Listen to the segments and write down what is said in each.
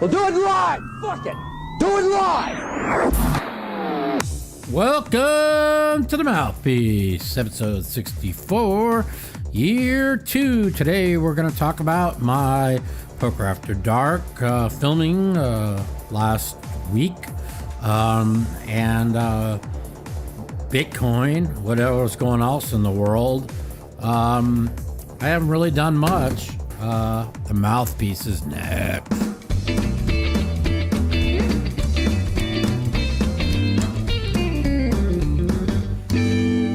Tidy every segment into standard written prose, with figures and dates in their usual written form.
Well, do it live! Fuck it! Do it live! Welcome to the Mouthpiece, episode 64, year 2. Today we're going to talk about my Poker After Dark filming last week, and Bitcoin, whatever's going else in the world. I haven't really done much. The Mouthpiece is next.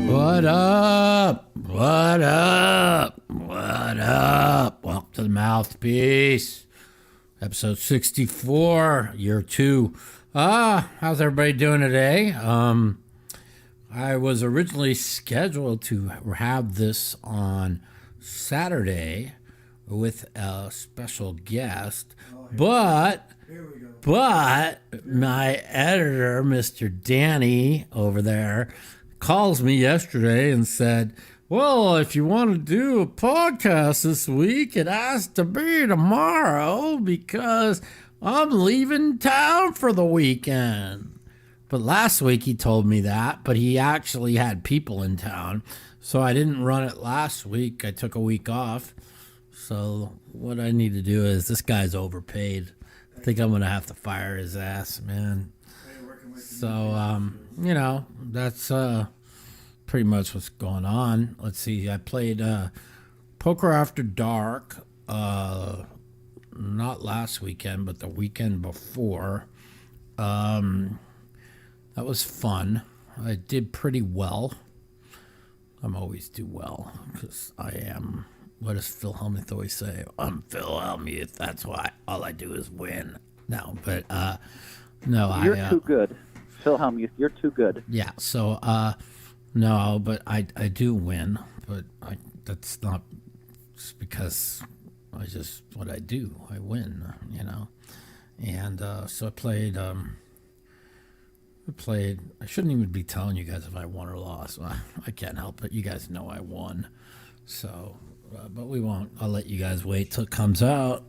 What up? What up? What up? Welcome to the Mouthpiece, episode 64, year 2. How's everybody doing today? I was originally scheduled to have this on Saturday with a special guest, but my editor, Mr. Danny over there, calls me yesterday and said, well, if you want to do a podcast this week, it has to be tomorrow because I'm leaving town for the weekend. But last week he told me that, but he actually had people in town. So I didn't run it last week. I took a week off. So what I need to do is, this guy's overpaid. I think I'm going to have to fire his ass, man. So, that's pretty much what's going on. Let's see. I played Poker After Dark, not last weekend, but the weekend before. That was fun. I did pretty well. I'm always do well because I am. What does Phil Hellmuth always say? I'm Phil Hellmuth. That's why all I do is win. No, but no, you're too good, Phil Hellmuth. You're too good. Yeah. So no, but I do win, but that's not just because I just what I do. I win, and so I played. I shouldn't even be telling you guys if I won or lost. I can't help it. You guys know I won. So, but we won't. I'll let you guys wait till it comes out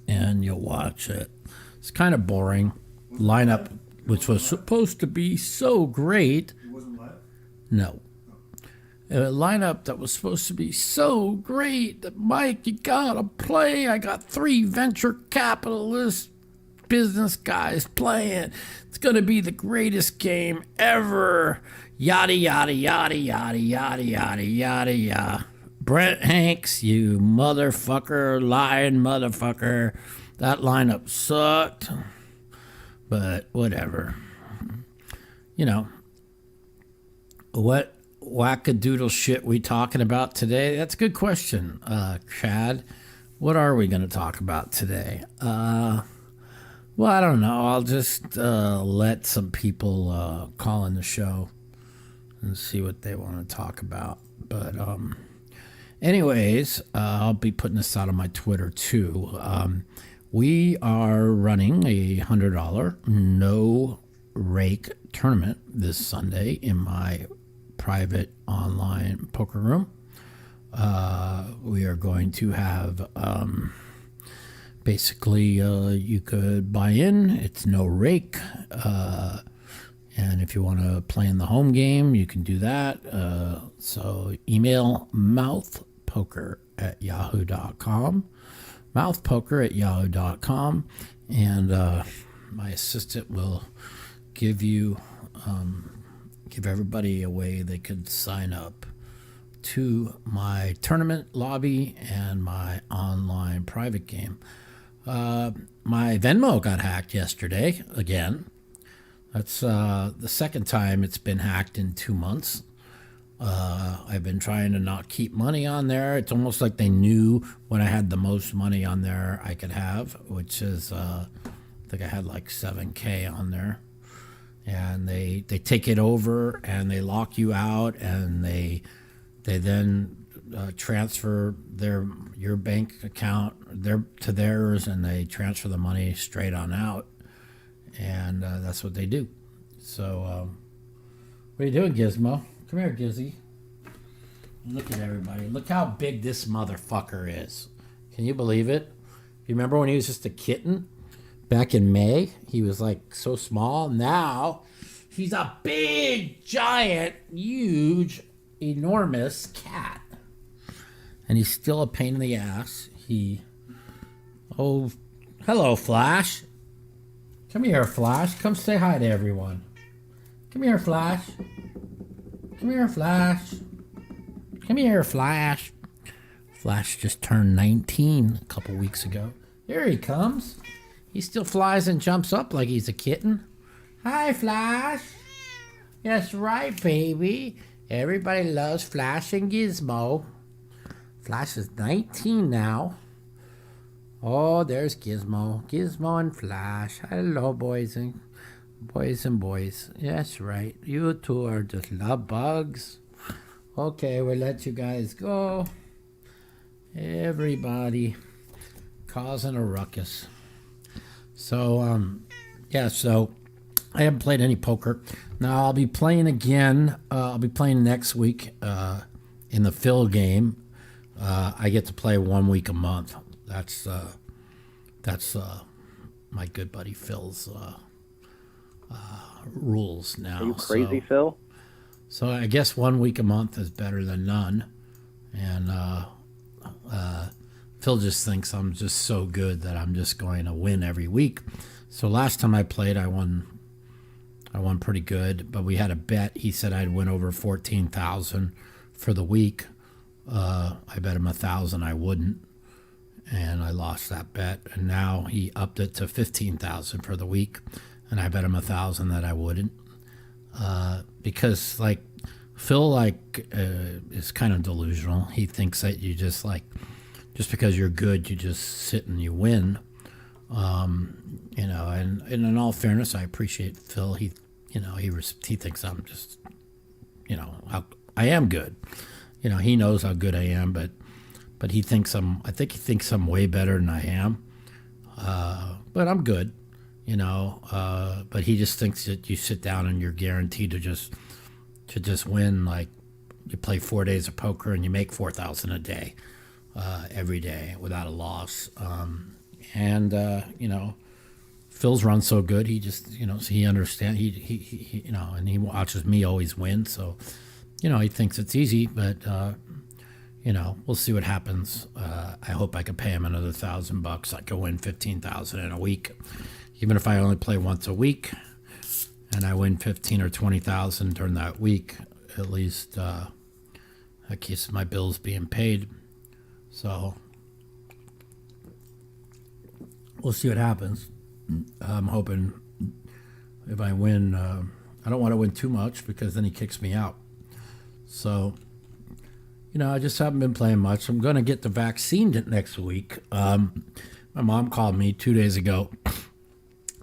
and you'll watch it. It's kind of boring. Lineup, which was supposed to be so great. It wasn't live? No. A lineup that was supposed to be so great that, Mike, you gotta play. I got 3 venture capitalists, business guys playing. It's gonna be the greatest game ever. Yada yada yada yada yada yada yada yada. Brent Hanks, you motherfucker, lying motherfucker. That lineup sucked. But whatever. What wackadoodle shit we talking about today? That's a good question, Chad. What are we gonna talk about today? Well, I don't know. I'll just let some people call in the show and see what they want to talk about. But anyways, I'll be putting this out on my Twitter too. We are running a $100 no rake tournament this Sunday in my private online poker room. We are going to have... basically, you could buy in. It's no rake. And if you want to play in the home game, you can do that. So email mouthpoker@yahoo.com. Mouthpoker@yahoo.com. And my assistant will give everybody a way they could sign up to my tournament lobby and my online private game. My Venmo got hacked yesterday again. That's the second time it's been hacked in 2 months. I've been trying to not keep money on there. It's almost like they knew when I had the most money on there I could have, which is I think I had like $7,000 on there. And they take it over and they lock you out, and they then transfer your bank account to theirs, and they transfer the money straight on out, and that's what they do. So what are you doing, Gizmo? Come here, Gizzy. Look at everybody. Look how big this motherfucker is. Can you believe it? You remember when he was just a kitten? back in May, he was like so small. Now he's a big, giant, huge, enormous cat. And he's still a pain in the ass. Oh, hello, Flash. Come here, Flash. Come say hi to everyone. Come here, Flash. Come here, Flash. Come here, Flash. Flash just turned 19 a couple weeks ago. Here he comes. He still flies and jumps up like he's a kitten. Hi, Flash. That's right, baby. Everybody loves Flash and Gizmo. Flash is 19 now. Oh, there's Gizmo. Gizmo and Flash. Hello, boys. That's right. You two are just love bugs. Okay, we'll let you guys go. Everybody causing a ruckus. So, so I haven't played any poker. Now, I'll be playing again. I'll be playing next week in the Phil game. I get to play 1 week a month. That's my good buddy Phil's rules now. Are you crazy, Phil? So I guess 1 week a month is better than none. And Phil just thinks I'm just so good that I'm just going to win every week. So last time I played, I won pretty good, but we had a bet. He said I'd win over 14,000 for the week. I bet him 1,000 I wouldn't, and I lost that bet. And now he upped it to 15,000 for the week, and I bet him 1,000 that I wouldn't, because like Phil is kind of delusional. He thinks that you just because you're good, you just sit and you win. And in all fairness, I appreciate Phil. He thinks I'm just, I am good. He knows how good I am, but he thinks I think he thinks I'm way better than I am. But I'm good, but he just thinks that you sit down and you're guaranteed to just win. Like you play 4 days of poker and you make 4,000 a day, every day without a loss. Phil's run so good. He just, so he understands. He and he watches me always win. So, he thinks it's easy, but we'll see what happens. I hope I can pay him another $1,000. I can win 15,000 in a week, even if I only play once a week, and I win 15 or 20,000 during that week. At least that keeps my bills being paid. So we'll see what happens. I'm hoping if I win, I don't want to win too much because then he kicks me out. So, I just haven't been playing much. I'm going to get the vaccine next week. My mom called me 2 days ago.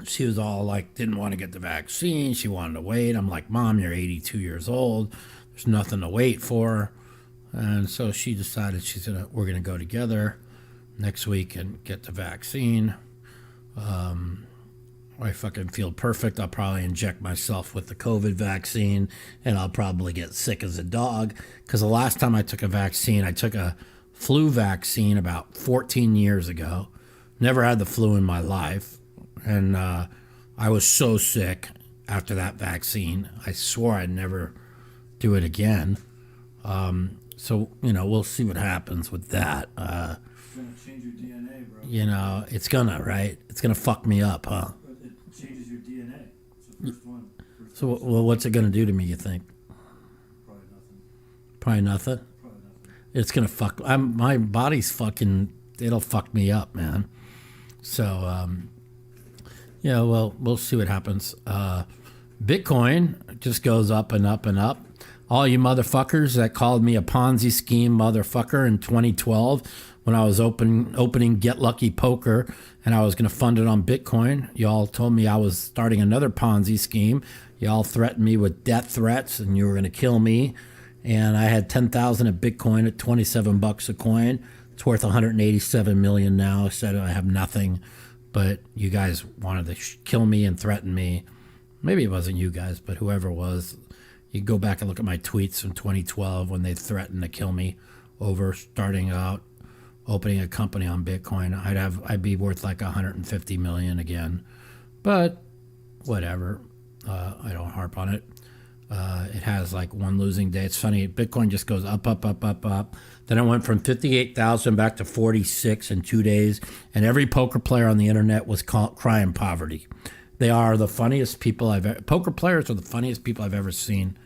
She was all like, didn't want to get the vaccine. She wanted to wait. I'm like, Mom, you're 82 years old. There's nothing to wait for. And so she decided we're going to go together next week and get the vaccine. I fucking feel perfect. I'll probably inject myself with the COVID vaccine, and I'll probably get sick as a dog. Because the last time I took a vaccine, I took a flu vaccine about 14 years ago. Never had the flu in my life. And I was so sick after that vaccine. I swore I'd never do it again. So, we'll see what happens with that. It's going to change your DNA, bro. It's gonna, right? It's gonna fuck me up, huh? It changes your DNA. It's the first one. So, what's it gonna do to me, you think? Probably nothing. Probably nothing? Probably nothing. It's gonna fuck... my body's fucking... It'll fuck me up, man. So, we'll see what happens. Bitcoin just goes up and up and up. All you motherfuckers that called me a Ponzi scheme motherfucker in 2012 when I was opening Get Lucky Poker and I was going to fund it on Bitcoin. Y'all told me I was starting another Ponzi scheme. Y'all threatened me with death threats and you were going to kill me. And I had 10,000 at Bitcoin at $27 a coin. It's worth 187 million now. I said I have nothing, but you guys wanted to kill me and threaten me. Maybe it wasn't you guys, but whoever it was. You go back and look at my tweets from 2012 when they threatened to kill me over starting out opening a company on Bitcoin, I'd be worth like 150 million again. But whatever, I don't harp on it. It has like one losing day. It's funny, Bitcoin just goes up, up, up, up, up. Then it went from 58,000 back to 46 in 2 days, and every poker player on the internet was crying poverty. They are the funniest people poker players are the funniest people I've ever seen.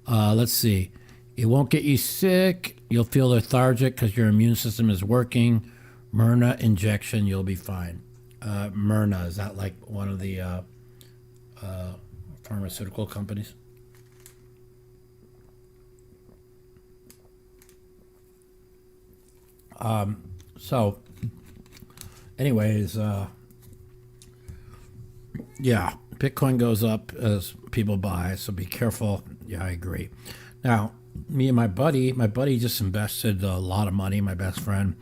Let's see. It won't get you sick. You'll feel lethargic because your immune system is working. Myrna injection, you'll be fine. Myrna, is that like one of the pharmaceutical companies? So, anyways, yeah, Bitcoin goes up as people buy, so be careful. Yeah, I agree. Now, me and my buddy just invested a lot of money, my best friend,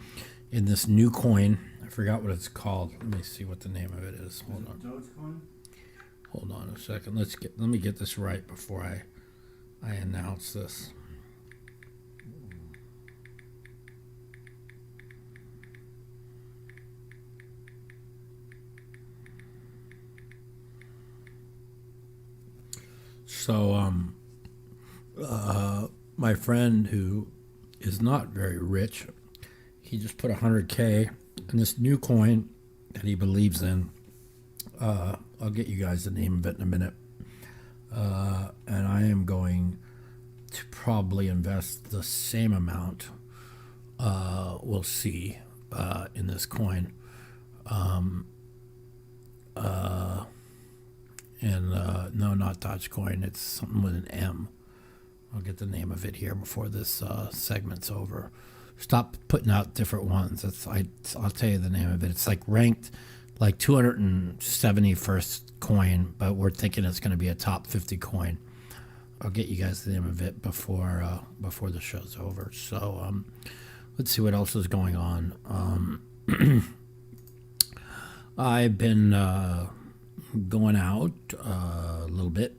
in this new coin. I forgot what it's called. Let me see what the name of it is. Hold on. Dogecoin? Hold on a second. Let me get this right before I announce this. So, my friend who is not very rich, he just put 100K in this new coin that he believes in. I'll get you guys the name of it in a minute. And I am going to probably invest the same amount, we'll see, in this coin. No, not Dogecoin. It's something with an M. I'll get the name of it here before this segment's over. Stop putting out different ones. I'll tell you the name of it. It's like ranked like 271st coin, but we're thinking it's going to be a top 50 coin. I'll get you guys the name of it before the show's over. So let's see what else is going on. I've been going out a little bit,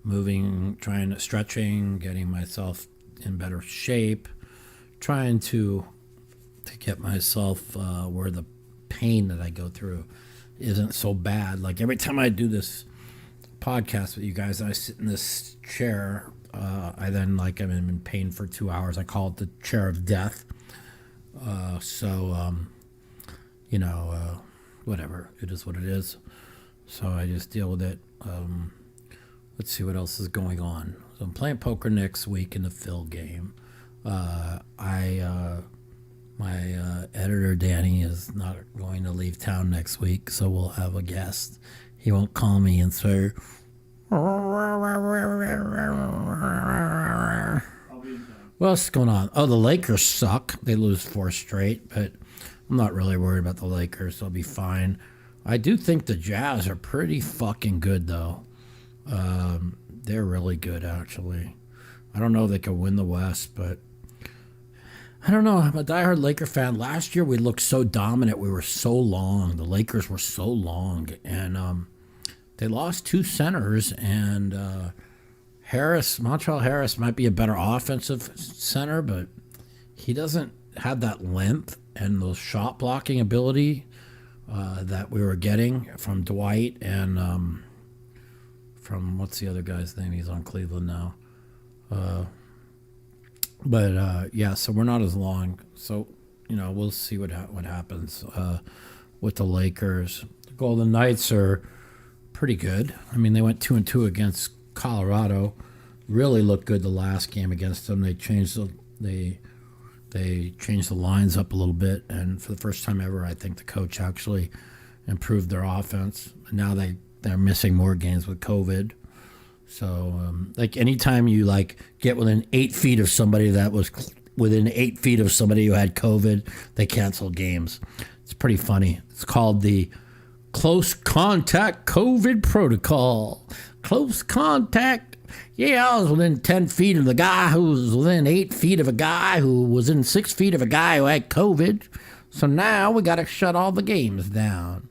moving, stretching, getting myself in better shape, trying to get myself where the pain that I go through isn't so bad. Like every time I do this podcast with you guys, I sit in this chair. I then I'm in pain for 2 hours. I call it the chair of death. Whatever. It is what it is. So I just deal with it. Let's see what else is going on. So I'm playing poker next week in the Phil game. My editor Danny is not going to leave town next week, so we'll have a guest. He won't call me and say, what's going on? Oh, the Lakers suck. They lose 4 straight, but I'm not really worried about the Lakers. They'll be fine. I do think the Jazz are pretty fucking good, though. They're really good, actually. I don't know if they could win the West, but I don't know. I'm a diehard Laker fan. Last year, we looked so dominant. We were so long. The Lakers were so long. And they lost 2 centers. And Montrezl Harris might be a better offensive center, but he doesn't have that length and those shot blocking ability that we were getting from Dwight and from what's the other guy's name? He's on Cleveland now. Yeah, so we're not as long. So, we'll see what happens with the Lakers. The Golden Knights are pretty good. I mean, they went 2-2 against Colorado. Really looked good the last game against them. They changed the lines up a little bit, and for the first time ever, I think the coach actually improved their offense. Now they're missing more games with COVID. So, anytime you get within 8 feet of somebody that was within 8 feet of somebody who had COVID, they cancel games. It's pretty funny. It's called the Close Contact COVID Protocol. Close contact. Yeah, I was within 10 feet of the guy who was within 8 feet of a guy who was in 6 feet of a guy who had COVID. So now we got to shut all the games down.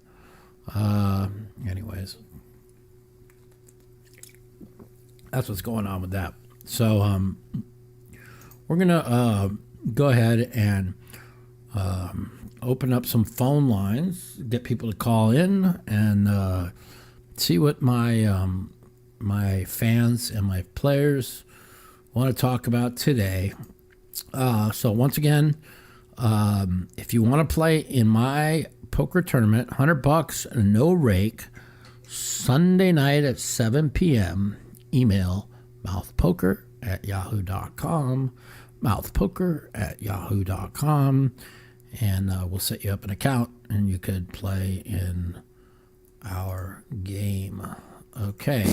Anyways. That's what's going on with that. So we're going to go ahead and open up some phone lines, get people to call in, and see what my fans and my players want to talk about today. So once again, if you want to play in my poker tournament, $100, no rake, Sunday night at 7 p.m., email mouthpoker@yahoo.com, mouthpoker@yahoo.com, and we'll set you up an account and you could play in our game. Okay.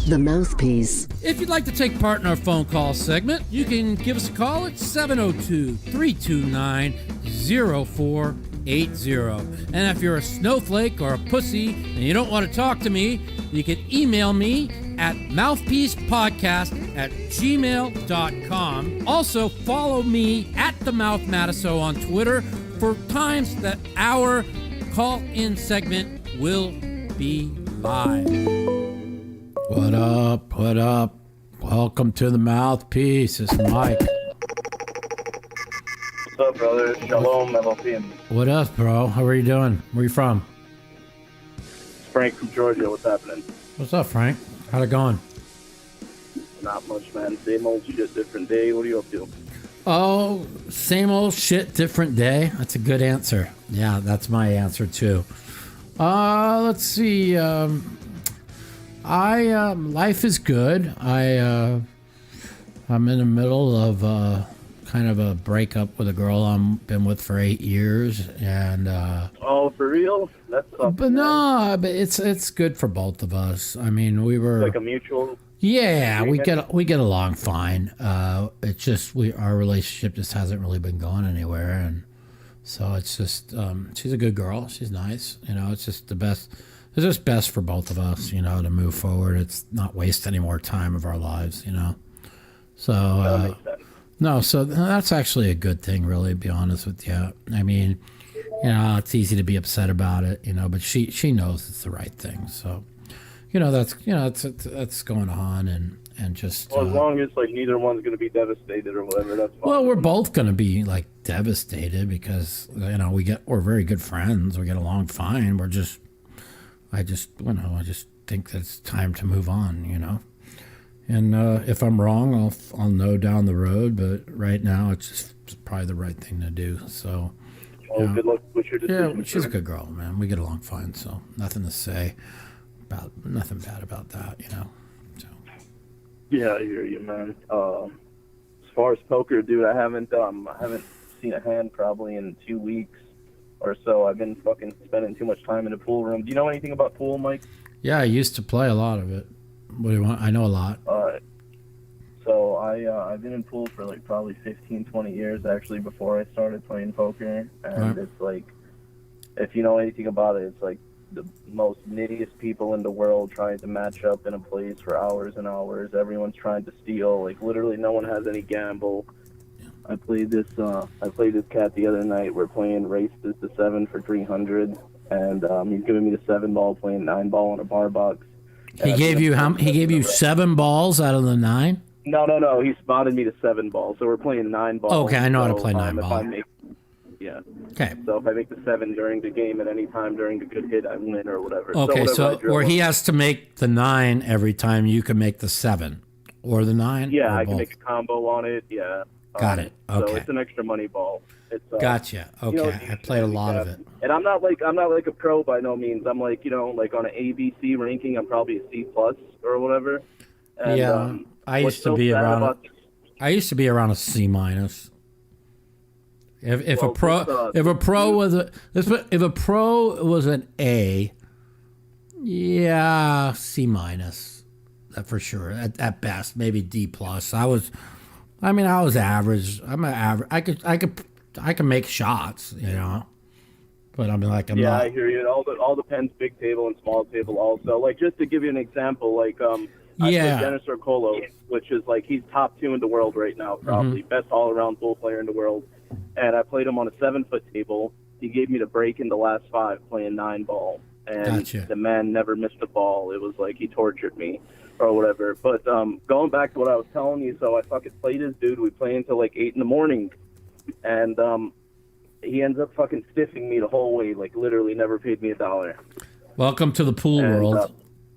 The Mouthpiece. If you'd like to take part in our phone call segment, you can give us a call at 702-329-0480. And if you're a snowflake or a pussy and you don't want to talk to me, you can email me at mouthpiecepodcast@gmail.com. Also, follow me at the Mouth Matiso on Twitter for times that our call-in segment will be live. What up? What up? Welcome to the Mouthpiece. It's Mike. What's up, brother? Shalom, Elohim. What up, bro? How are you doing? Where you from? It's Frank from Georgia. What's happening? What's up, Frank? How's it going? Not much, man. Same old shit, different day. What are you up to? Oh, same old shit, different day. That's a good answer. Yeah, that's my answer too. Let's see. Life is good. I'm in the middle of kind of a breakup with a girl I've been with for 8 years, and Oh, for real? That's something. but no, but it's good for both of us. I mean, we were Like a mutual. yeah, we get along fine. It's just our relationship just hasn't really been going anywhere, and so it's just she's a good girl. She's nice. You know, it's just the best. It's just best for both of us, you know, to move forward. It's not waste any more time of our lives, you know. So no, so that's actually a good thing, really. To be honest with you, I mean, you know, it's easy to be upset about it, you know, but she knows it's the right thing. So, you know, that's going on, and just Well, as long as like neither one's gonna be devastated or whatever, that's fine. well, we're both going to be like devastated because you know we're very good friends. We get along fine. I just think that it's time to move on, you know. And if I'm wrong, I'll know down the road. But right now, it's probably the right thing to do. So, Well, good luck with your decision. yeah, she's a good girl, man. We get along fine, so nothing to say nothing bad about that, you know. So. Yeah, I hear you, man. As far as poker, dude, I haven't seen a hand probably in 2 weeks or so. I've been fucking spending too much time in the pool room. Do you know anything about pool, Mike? Yeah, I used to play a lot of it. What do you want? I know a lot. So I've been in pool for like probably 15, 20 years actually before I started playing poker, and It's like, if you know anything about it, it's like the most nittiest people in the world trying to match up in a place for hours and hours. Everyone's trying to steal. Like literally, no one has any gamble. I played this cat the other night. We're playing race this to 7 for 300, and he's giving me the 7 ball, playing 9 ball on a bar box. He gave you 7 balls out of the 9? No. He spotted me to 7 ball, so we're playing 9 ball. Okay, I know how to play 9 ball. Yeah. Okay. So if I make the 7 during the game at any time during a good hit, I win or whatever. Okay, so or he has to make the 9 every time you can make the 7 or the 9. Yeah, or I both? can make a combo on it. Yeah. Got it. Okay. So it's an extra money ball. It's Gotcha. Okay, you know, I played a lot of it. And I'm not like a pro by no means. I'm like, you know, like on an ABC ranking, I'm probably a C plus or whatever. And, Yeah, I used to be around a C minus. If a pro was an A, yeah, C minus, that for sure. At best, maybe D plus. I was average. I'm an average. I can make shots, you know, but I'm not. I hear you. It all depends, big table and small table also. Like, just to give you an example, like I played Dennis Orcolo, which is like, he's top 2 in the world right now, probably best all around pool player in the world. And I played him on a 7-foot table. He gave me the break in the last 5 playing 9 ball, and the man never missed a ball. It was like he tortured me. or whatever. But going back to what I was telling you, so I fucking played this dude. We play until like 8 in the morning, and he ends up fucking stiffing me the whole way. Like literally, never paid me $1. Welcome to the pool world.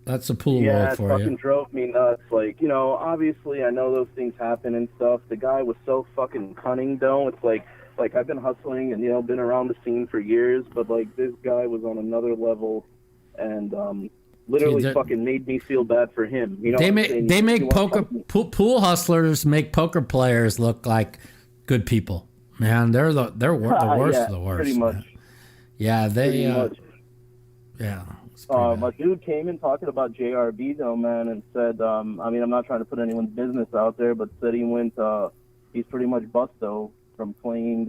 That's the pool world for you. Yeah, it fucking drove me nuts. Like, you know, obviously I know those things happen and stuff. The guy was so fucking cunning, though. It's like I've been hustling and, you know, been around the scene for years, but like this guy was on another level, and literally fucking made me feel bad for him. You know, they make pool hustlers make poker players look like good people. Man, they're the worst of the worst. Pretty much. Man. Yeah, yeah. My dude came in talking about JRB though, man, and said, I mean, I'm not trying to put anyone's business out there, but said he went, he's pretty much bust though from playing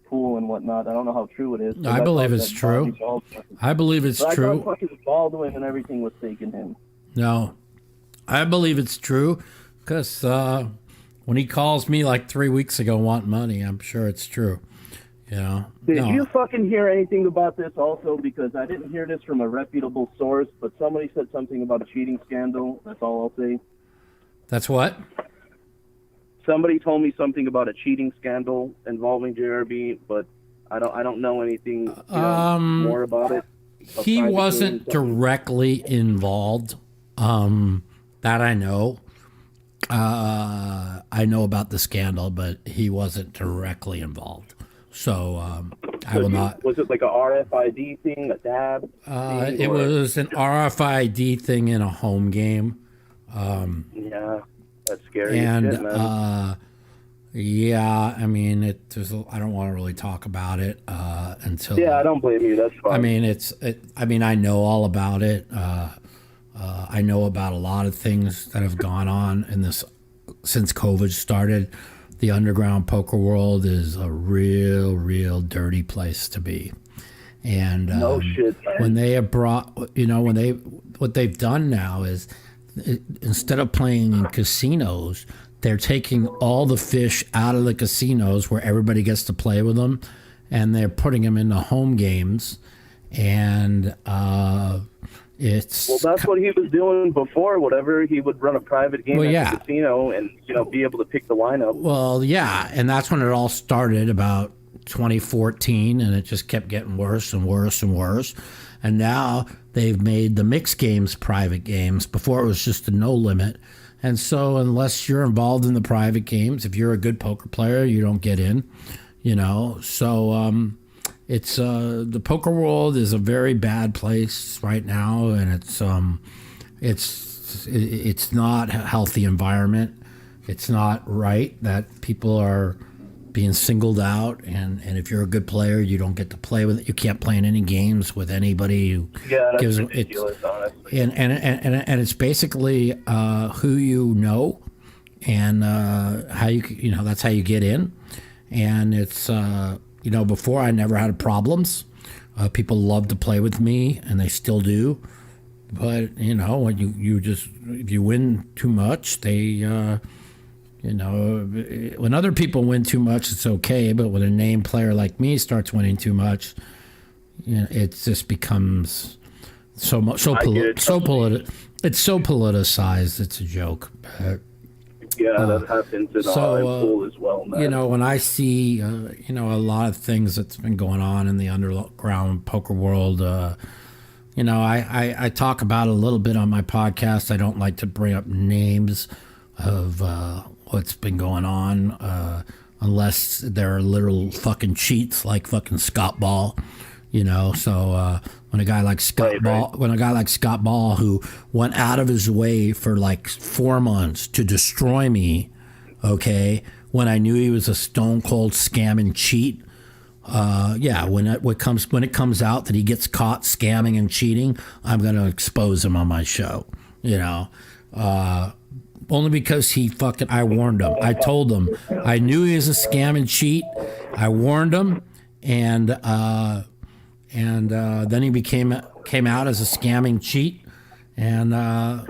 pool and whatnot. I don't know how true it is. I believe it's true. I believe it's true. I thought fucking Baldwin and everything was taking him. No, I believe it's true because when he calls me like 3 weeks ago wanting money, I'm sure it's true. You know? Did you fucking hear anything about this also? Because I didn't hear this from a reputable source, but somebody said something about a cheating scandal. That's all I'll say. That's what? Somebody told me something about a cheating scandal involving JRB, but I don't know anything more about it. He wasn't directly involved. That I know. I know about the scandal, but he wasn't directly involved. So I will not. Was it like a RFID thing, a dab? It was an RFID thing in a home game. Yeah, that's scary. And shit, man. yeah, I mean, I don't want to really talk about it until. Yeah, I don't blame you. That's fine. I mean, I mean, I know all about it. I know about a lot of things that have gone on in this since COVID started. The underground poker world is a real dirty place to be. And no shit, man. When they have brought, what they've done now is instead of playing in casinos, they're taking all the fish out of the casinos where everybody gets to play with them, and they're putting them into home games. And that's what he was doing before. Whatever, he would run a private game at the casino and be able to pick the lineup. Well, yeah, and that's when it all started about 2014, and it just kept getting worse and worse and worse. And now they've made the mixed games private games. Before it was just a no limit. And so unless you're involved in the private games, if you're a good poker player, you don't get in. So it's the poker world is a very bad place right now, and it's not a healthy environment. It's not right that people are being singled out, and if you're a good player, you don't get to play with it. You can't play in any games with anybody who gives ridiculous, honestly. And it's basically who you know, and how that's how you get in. And it's before I never had problems. People love to play with me, and they still do. But when if you win too much, they. When other people win too much, it's okay. But when a named player like me starts winning too much, it just becomes it's so politicized. It's a joke. That happens in pool as well, man. When I see a lot of things that's been going on in the underground poker world, I talk about it a little bit on my podcast. I don't like to bring up names of what's been going on, unless they're literal fucking cheats like fucking Scott Ball, So when a guy like Scott Ball, who went out of his way for like 4 months to destroy me, okay, when I knew he was a stone cold scam and cheat. When it comes out that he gets caught scamming and cheating, I'm gonna expose him on my show. Only because I warned him. I told him. I knew he was a scam and cheat. I warned him, and then he came out as a scamming cheat, and I'm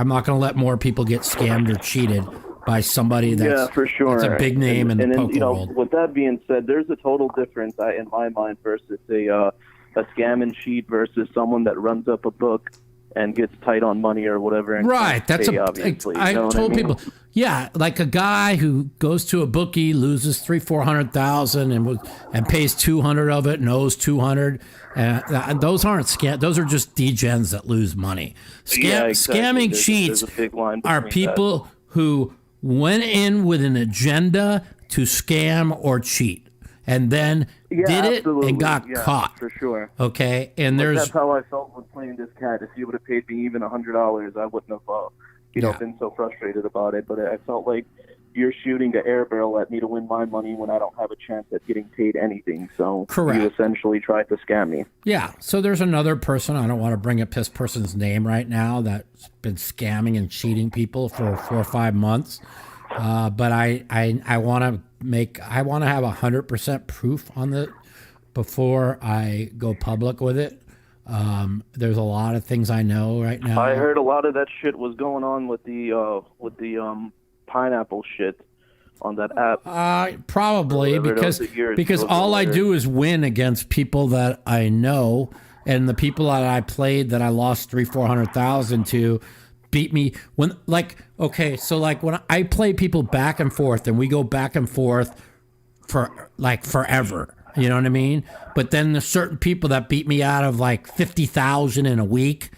not going to let more people get scammed or cheated by somebody that's for sure. That's a big name in the poker world. With that being said, there's a total difference in my mind versus a scam and cheat versus someone that runs up a book and gets tight on money or whatever. And Right. That's pay, obviously. I You know what told mean? people. Yeah, like a guy who goes to a bookie, loses 300,000-400,000, and pays 200 of it, and owes 200. And those aren't scam. Those are just degens that lose money. Yeah, exactly. Scamming There's cheats a big line are between people who went in with an agenda to scam or cheat, and then did it absolutely. and got Yeah, caught. for sure. Okay, and But there's that's how I felt with playing this cat. If you would have paid me even $100, I wouldn't have, Yeah. been so frustrated about it. But I felt like you're shooting an air barrel at me to win my money when I don't have a chance at getting paid anything. So Correct. you essentially tried to scam me. Yeah. So there's another person, I don't want to bring up this person's name right now, that's been scamming and cheating people for 4 or 5 months. But I want to have 100% proof on it before I go public with it. There's a lot of things I know right now. I heard a lot of that shit was going on with the pineapple shit on that app. Probably because all I do is win against people that I know, and the people that I played that I lost 300,000-400,000 to beat me when when I play people back and forth, and we go back and forth for like forever. You know what I mean? But then there's certain people that beat me out of like 50,000 in a week.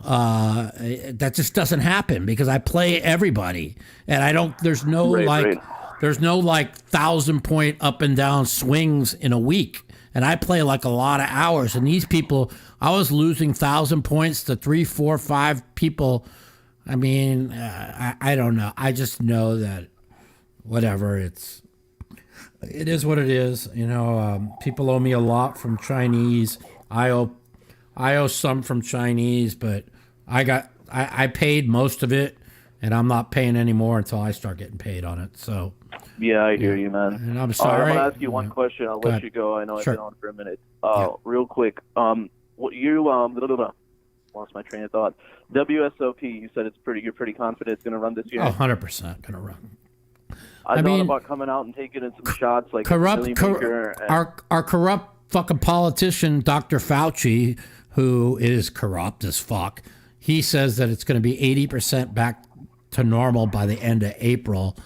That just doesn't happen because I play everybody, and I don't. There's no there's no 1,000-point up and down swings in a week, and I play like a lot of hours. And these people, I was losing 1,000 points to 3, 4, 5 people. I mean, I don't know. I just know that whatever it is what it is. You know, people owe me a lot from Chinese. I owe some from Chinese, but I paid most of it, and I'm not paying any more until I start getting paid on it. So yeah, I hear you, man. And I'm sorry. I'm gonna ask you one question. I'll let you go. I know I've been on for a minute. Real quick. What you lost my train of thought. WSOP. You said you're pretty confident it's gonna run this year. 100% gonna run. I thought about coming out and taking in some shots like our corrupt fucking politician, Dr. Fauci, who is corrupt as fuck. He says that it's going to be 80% back to normal by the end of April.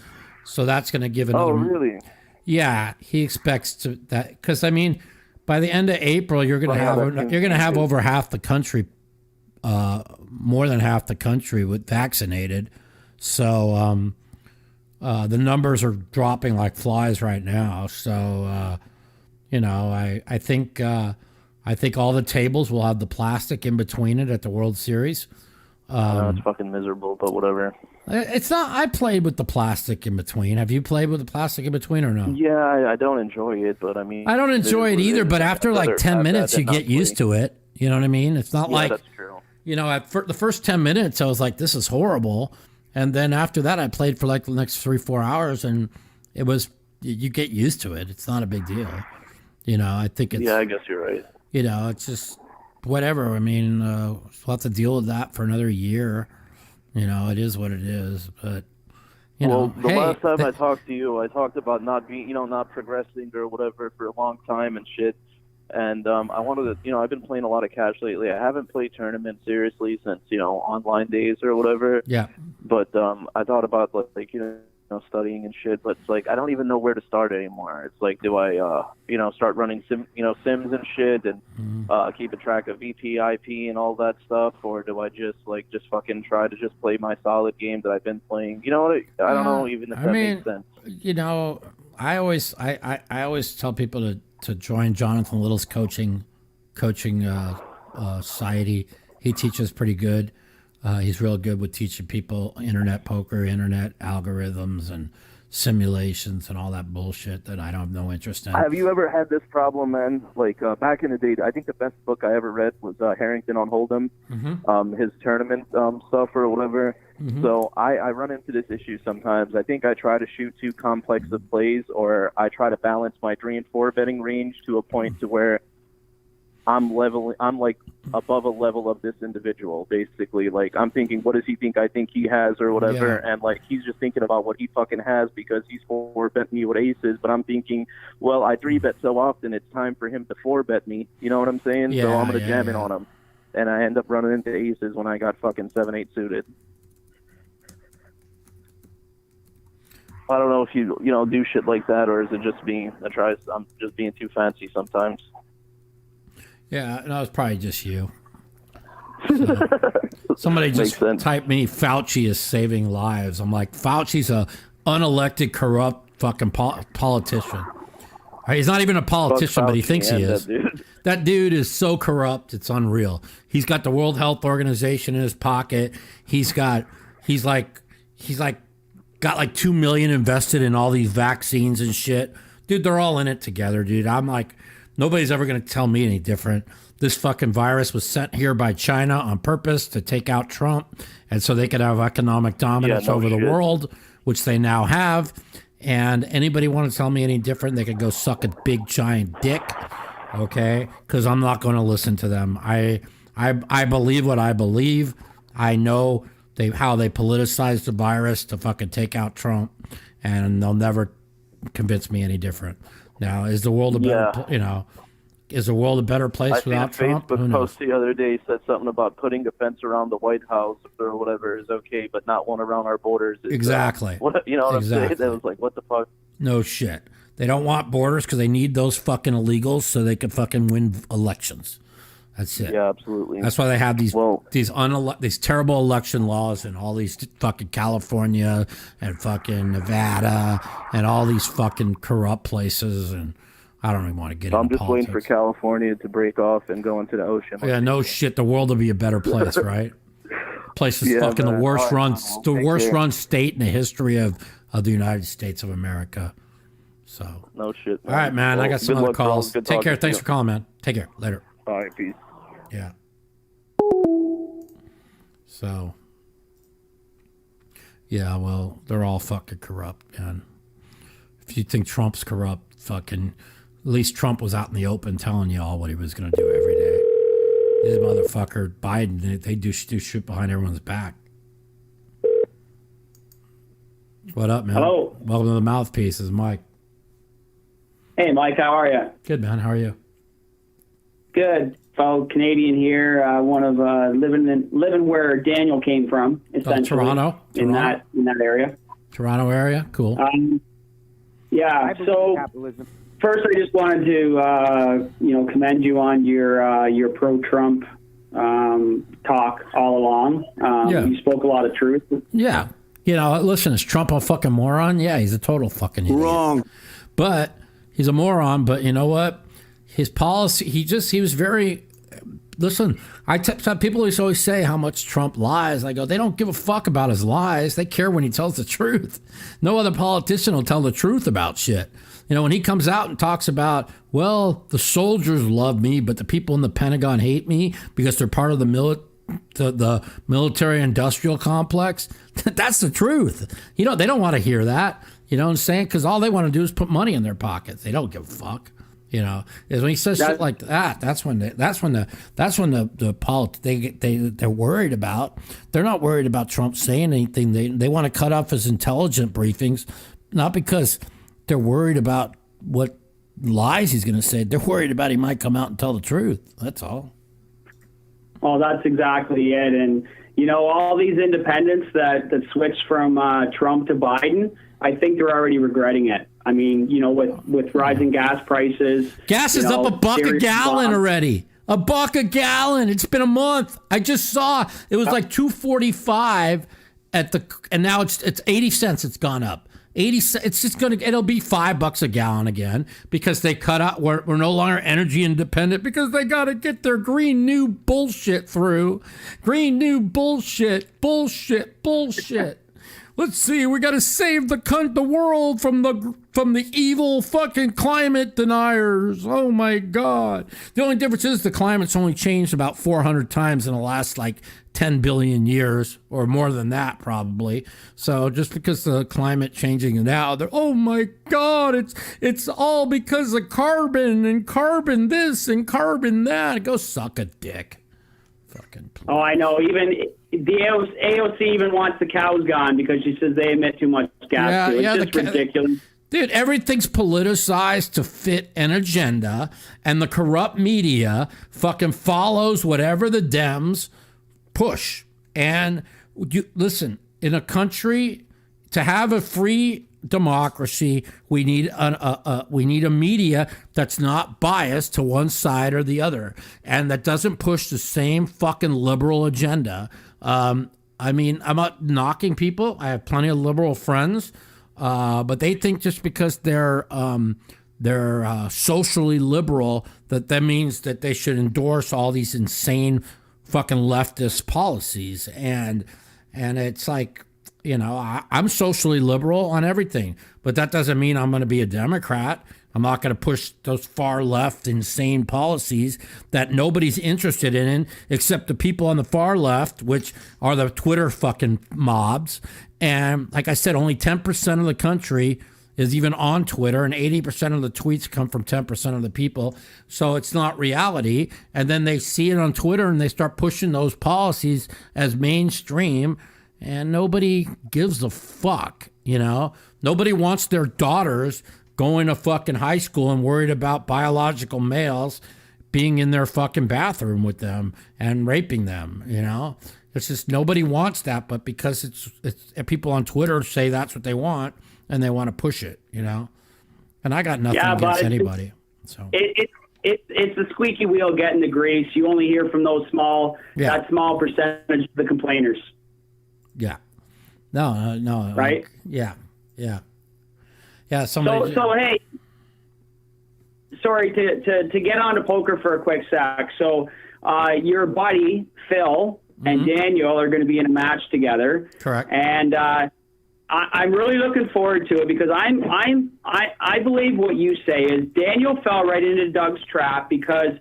So that's going to give another. Oh, really? Yeah, he expects that because I mean, by the end of April, you're going to have over half the country, more than half the country vaccinated. So the numbers are dropping like flies right now. So I think all the tables will have the plastic in between it at the World Series. It's fucking miserable, but whatever. It's not. I played with the plastic in between. Have you played with the plastic in between or no? Yeah, I don't enjoy it, but I mean, I don't enjoy it either. But after like 10 minutes, you get used to it. You know what I mean? It's not like that's true. The first 10 minutes, I was like, "This is horrible," and then after that, I played for like the next 3-4 hours, and it was you get used to it. It's not a big deal. I think it's. Yeah, I guess you're right. It's just whatever. I mean, we'll have to deal with that for another year. It is what it is. But last time I talked to you, I talked about not being, not progressing or whatever for a long time and shit. And I wanted to, I've been playing a lot of cash lately. I haven't played tournaments seriously since online days or whatever. Yeah. But I thought about studying and shit, but it's like I don't even know where to start anymore. It's like, do I start running sims and shit and keeping track of VP, IP and all that stuff, or do I just fucking try to just play my solid game that I've been playing? I don't know even if that makes sense. I always tell people to join Jonathan Little's coaching society. He teaches pretty good. He's real good with teaching people internet poker, internet algorithms, and simulations and all that bullshit that I don't have no interest in. Have you ever had this problem, man? Like back in the day, I think the best book I ever read was Harrington on Hold'em, his tournament stuff or whatever. Mm-hmm. So I run into this issue sometimes. I think I try to shoot too complex of plays, or I try to balance my 3 and 4 betting range to a point to where I'm like above a level of this individual, basically. Like, I'm thinking, what does he think I think he has or whatever? Yeah. And like, he's just thinking about what he fucking has because he's 4-bet me with aces. But I'm thinking, well, I 3-bet so often, it's time for him to 4-bet me. You know what I'm saying? Yeah, so I'm going to jam in on him. and I end up running into aces when I got fucking 7-8 suited. I don't know if you do shit like that, or is it just me? I'm just being too fancy sometimes. Yeah, no, it's probably just you. So, somebody just typed me, Fauci is saving lives. I'm like, Fauci's a unelected, corrupt fucking politician. He's not even a politician, but he thinks he is. That dude is so corrupt, it's unreal. He's got the World Health Organization in his pocket. He's got like $2 million invested in all these vaccines and shit. Dude, they're all in it together, dude. I'm like, nobody's ever going to tell me any different. This fucking virus was sent here by China on purpose to take out Trump, and so they could have economic dominance over the world, which they now have. And anybody want to tell me any different, they could go suck a big giant dick, okay? Because I'm not going to listen to them. I believe what I believe. I know how they politicized the virus to fucking take out Trump, and they'll never convince me any different. Now, is the world a better, is the world a better place without Trump? Facebook post the other day said something about putting a fence around the White House or whatever is okay, but not one around our borders. Exactly. What I'm saying? That was like, what the fuck? No shit. They don't want borders because they need those fucking illegals so they can fucking win elections. That's it. Yeah, absolutely. That's why they have these terrible election laws in all these fucking California and fucking Nevada and all these fucking corrupt places, and I don't even want to get into politics. I'm just waiting for California to break off and go into the ocean. Yeah, no shit. The world will be a better place, right? Place is fucking the worst run state in the history of the United States of America. So no shit, man. All right, man. I got some other calls. Take care. Thanks for calling, man. Take care. Later. All right, peace. Yeah. So, yeah, well, they're all fucking corrupt, man. If you think Trump's corrupt, fucking, at least Trump was out in the open telling you all what he was going to do every day. This motherfucker, Biden, they do shit behind everyone's back. What up, man? Hello. Welcome to the Mouthpiece. This is Mike. Hey, Mike, how are you? Good, man. How are you? Good. Fellow Canadian here, one of living where Daniel came from, essentially. Toronto. In that area. Toronto area? Cool. Yeah, so first I just wanted to, commend you on your pro-Trump talk all along. You spoke a lot of truth. Yeah. Listen, is Trump a fucking moron? Yeah, he's a total fucking idiot. Wrong. But he's a moron, but you know what? His policy, he was very... Listen, people always say how much Trump lies. I go, they don't give a fuck about his lies. They care when he tells the truth. No other politician will tell the truth about shit. When he comes out and talks about, well, the soldiers love me, but the people in the Pentagon hate me because they're part of the military-industrial complex. That's the truth. They don't want to hear that. You know what I'm saying? Because all they want to do is put money in their pockets. They don't give a fuck. Is when he says shit like that, that's when they're worried about. They're not worried about Trump saying anything. They want to cut off his intelligence briefings, not because they're worried about what lies he's going to say. They're worried about he might come out and tell the truth. That's all. Well, that's exactly it. And all these independents that switched from Trump to Biden, I think they're already regretting it. I mean, with rising gas prices. Gas is up $1 a gallon already. $1 a gallon. It's been a month. I just saw it was like $2.45 and now it's 80 cents. It's gone up. 80 cents. It's just it'll be $5 a gallon again because they cut out. We're no longer energy independent because they got to get their green new bullshit through. Green new bullshit. Let's see. We got to save the world from the evil fucking climate deniers. Oh my God! The only difference is the climate's only changed about 400 times in the last 10 billion years, or more than that probably. So just because the climate changing now, they're oh my God! It's all because of carbon and carbon this and carbon that. Go suck a dick. Fucking. Please. Oh, I know. Even the AOC even wants the cows gone because she says they emit too much gas. It's just ridiculous. Dude, everything's politicized to fit an agenda, and the corrupt media fucking follows whatever the Dems push. And listen, in a country, to have a free democracy, we need a media that's not biased to one side or the other, and that doesn't push the same fucking liberal agenda. I mean, I'm not knocking people. I have plenty of liberal friends. But they think just because they're socially liberal that means that they should endorse all these insane fucking leftist policies. And it's like, you know, I'm socially liberal on everything, but that doesn't mean I'm going to be a Democrat. I'm not going to push those far left insane policies that nobody's interested in except the people on the far left, which are the Twitter fucking mobs. And like I said, only 10% of the country is even on Twitter, and 80% of the tweets come from 10% of the people. So it's not reality. And then they see it on Twitter and they start pushing those policies as mainstream, and nobody gives a fuck, you know? Nobody wants their daughters going to fucking high school and worried about biological males being in their fucking bathroom with them and raping them, you know? It's just nobody wants that, but because it's people on Twitter say that's what they want and they want to push it, you know? And I got nothing against anybody. So it's the squeaky wheel getting the grease. You only hear from those that small percentage of the complainers. Yeah. No. Right? Yeah. So hey, sorry to get on to poker for a quick sec. So your buddy Phil and Daniel are going to be in a match together. Correct. And I'm really looking forward to it because I believe what you say is Daniel fell right into Doug's trap because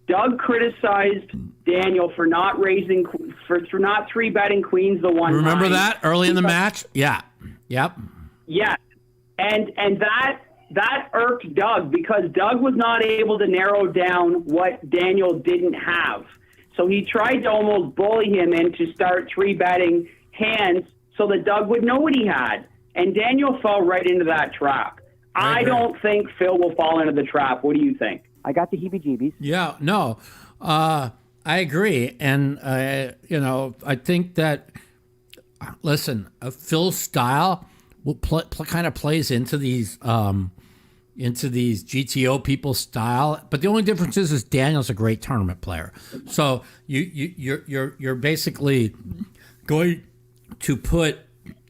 Doug criticized Daniel for not not 3-betting queens the one Remember time. that early in the match? Yeah. Yep. Yeah. And that irked Doug because Doug was not able to narrow down what Daniel didn't have. So he tried to almost bully him into start 3-betting hands so that Doug would know what he had. And Daniel fell right into that trap. I don't think Phil will fall into the trap. What do you think? I got the heebie-jeebies. Yeah, no, I agree. And, I think that, listen, Phil's style will kind of plays into these GTO people's style. But the only difference is Daniel's a great tournament player. So you're basically going to put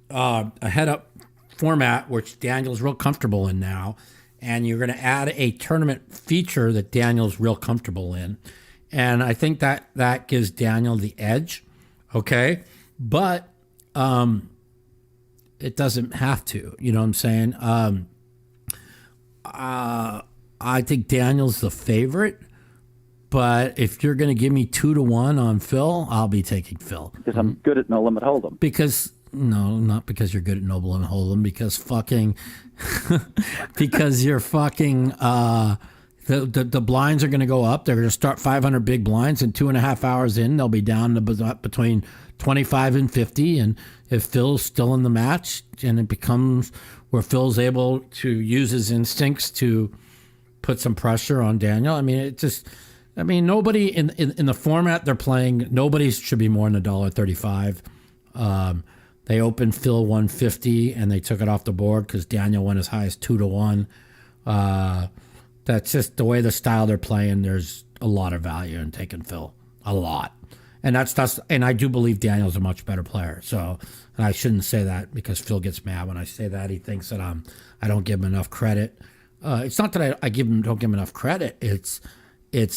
a head-up format, which Daniel's real comfortable in now, and you're going to add a tournament feature that Daniel's real comfortable in. And I think that gives Daniel the edge, okay? But it doesn't have to, you know what I'm saying? I think Daniel's the favorite, but if you're going to give me 2-1 on Phil, I'll be taking Phil. Because I'm good at no limit hold'em. No, not because you're good at no limit hold'em, because because you're fucking, the blinds are going to go up. They're going to start 500 big blinds, and 2.5 hours in, they'll be down to between 25 and 50. And if Phil's still in the match and it becomes where Phil's able to use his instincts to put some pressure on Daniel, nobody in the format they're playing, nobody should be more than $1.35. They opened Phil 150 and they took it off the board because Daniel went as high as 2-1. That's just the way the style they're playing. There's a lot of value in taking Phil, a lot, and and I do believe Daniel's a much better player. So, and I shouldn't say that because Phil gets mad when I say that. He thinks that I don't give him enough credit. It's not that I don't give him enough credit. It's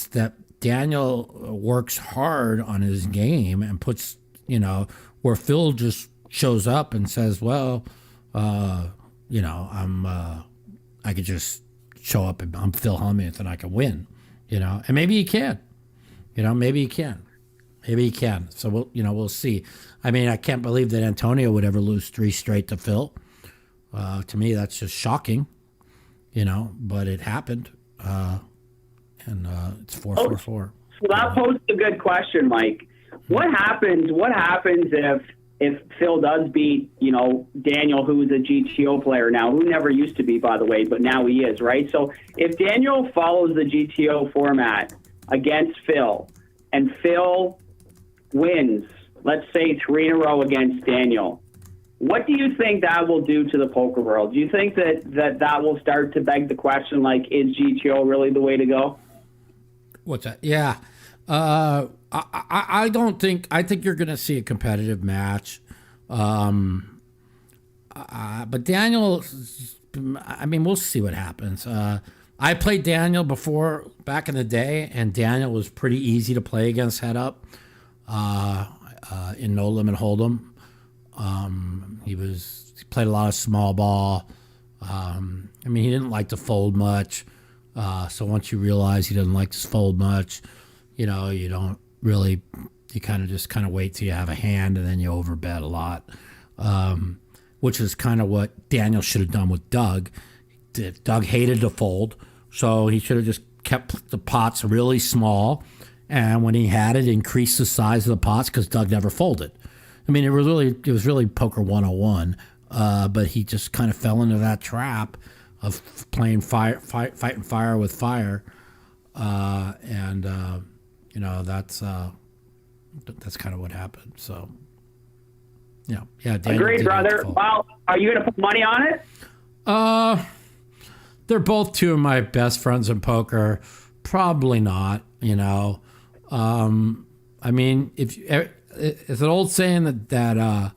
that Daniel works hard on his game and puts, where Phil just shows up and says, well, I could just show up and I'm Phil Hellmuth and I can win, and maybe he can, maybe he can. So we'll see. I mean, I can't believe that Antonio would ever lose 3 straight to Phil. To me, that's just shocking, but it happened. And it's 4-4-4. So that poses a good question, Mike. What happens if if Phil does beat, Daniel, who is a GTO player now, who never used to be, by the way, but now he is, right? So if Daniel follows the GTO format against Phil, and Phil wins, let's say 3 in a row against Daniel, what do you think that will do to the poker world? Do you think that will start to beg the question, like, is GTO really the way to go? What's that? Yeah. I don't think. I think you're going to see a competitive match. But Daniel, I mean, we'll see what happens. I played Daniel before back in the day, and Daniel was pretty easy to play against head up in No Limit Hold'em. He played a lot of small ball. I mean, he didn't like to fold much. So once you realize he doesn't like to fold much, you don't really, you kind of wait till you have a hand, and then you overbet a lot, which is kind of what Daniel should have done with Doug. Doug hated to fold, so he should have just kept the pots really small, and when he had it, increased the size of the pots, because Doug never folded. I mean, it was really poker 101, but he just kind of fell into that trap of playing fighting fire with fire, and that's kind of what happened. So, yeah. Daniel Agreed, brother. Well, are you going to put money on it? They're both two of my best friends in poker. Probably not. I mean, it's an old saying that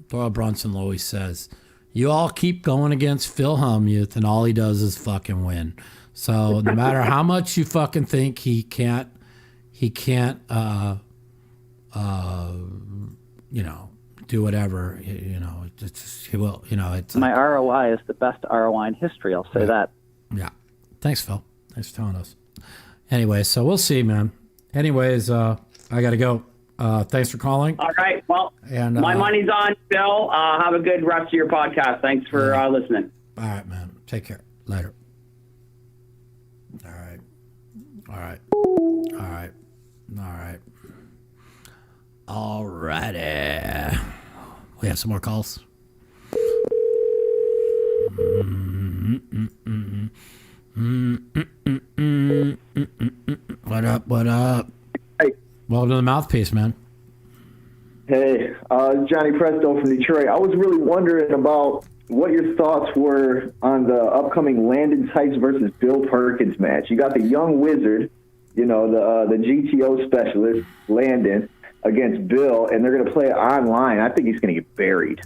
Doyle Brunson always says, you all keep going against Phil Hellmuth, and all he does is fucking win. So no matter how much you fucking think he can't, do whatever, he will, it's my ROI is the best ROI in history. I'll say that. Yeah. Thanks, Phil. Thanks for telling us. Anyway, so we'll see, man. Anyways, I got to go. Thanks for calling. All right. Well, and my money's on, Phil. Have a good rest of your podcast. Thanks for listening. All right, man. Take care. Later. All righty. We have some more calls. What up? Hey. Welcome to the Mouthpiece, man. Hey, Johnny Presto from Detroit. I was really wondering about what your thoughts were on the upcoming Landon Tice versus Bill Perkins match. You got the young wizard, the GTO specialist, Landon, against Bill, and they're going to play it online. I think he's going to get buried.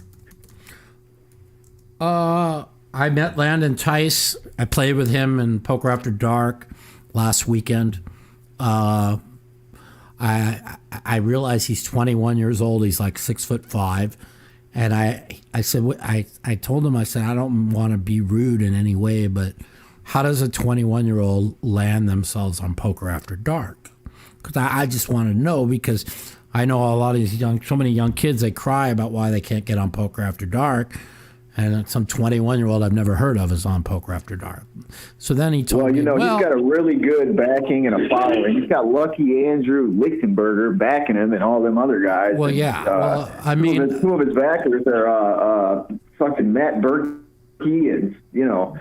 I met Landon Tice. I played with him in Poker After Dark last weekend. I realize he's 21 years old. He's like 6'5", and I said, I told him, I said, I don't want to be rude in any way, but how does a 21-year-old land themselves on Poker After Dark? Because I just want to know, because I know a lot of these so many young kids, they cry about why they can't get on Poker After Dark. And some 21-year-old I've never heard of is on Poker After Dark. So then he told me, he's got a really good backing and a following. He's got Lucky Andrew Lichtenberger backing him and all them other guys. Well, yeah. Two of his backers are fucking Matt Berkey and, a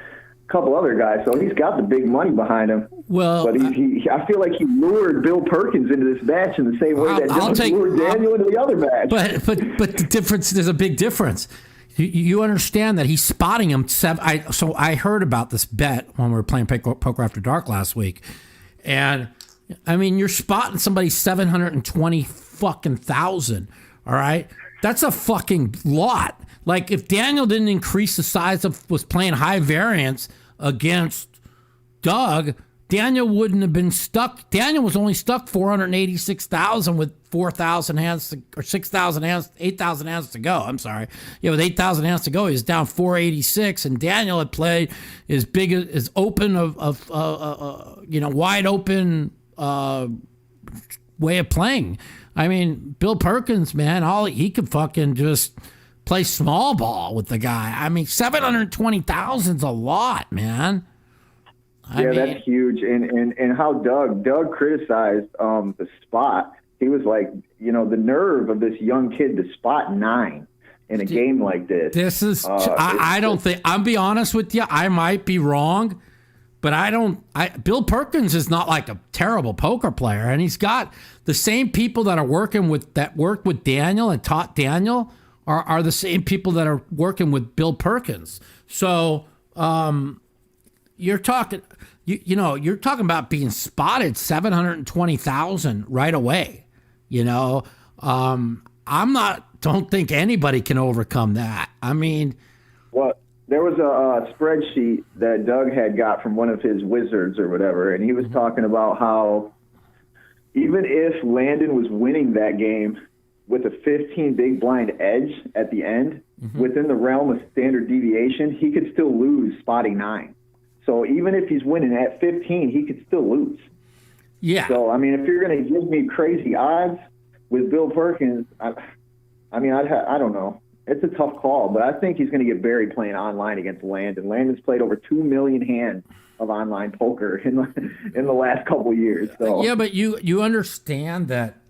couple other guys. So he's got the big money behind him. Well, but I feel like he lured Bill Perkins into this match in the same way that lured Daniel into the other match. But the difference, there's a big difference. You understand that he's spotting him. So I heard about this bet when we were playing Poker After Dark last week, and I mean, you're spotting somebody 720 fucking thousand. All right, that's a fucking lot. Like if Daniel didn't increase the size was playing high variance against Doug, Daniel wouldn't have been stuck. Daniel was only stuck 486,000 with 4,000 hands or 6,000 hands, 8,000 hands to go. I'm sorry. Yeah, with 8,000 hands to go, he was down 486, and Daniel had played as big as open wide open way of playing. I mean, Bill Perkins, man, he could fucking just play small ball with the guy. I mean, 720,000's a lot, man. That's huge. And how Doug criticized the spot. He was like, the nerve of this young kid to spot 9 in a game like this. This is, I don't think, I'll be honest with you, I might be wrong, but Bill Perkins is not like a terrible poker player, and he's got the same people that work with Daniel and taught Daniel are the same people that are working with Bill Perkins. So you're talking, you're talking about being spotted 720,000 right away. Don't think anybody can overcome that. I mean, well, there was a spreadsheet that Doug had got from one of his wizards or whatever, and he was talking about how even if Landon was winning that game with a 15 big blind edge at the end, within the realm of standard deviation, he could still lose spotting 9. So even if he's winning at 15, he could still lose. Yeah. So, I mean, if you're going to give me crazy odds with Bill Perkins, I don't know. It's a tough call, but I think he's going to get buried playing online against Landon. Landon's played over 2 million hands of online poker in the last couple of years. So yeah, but you understand that,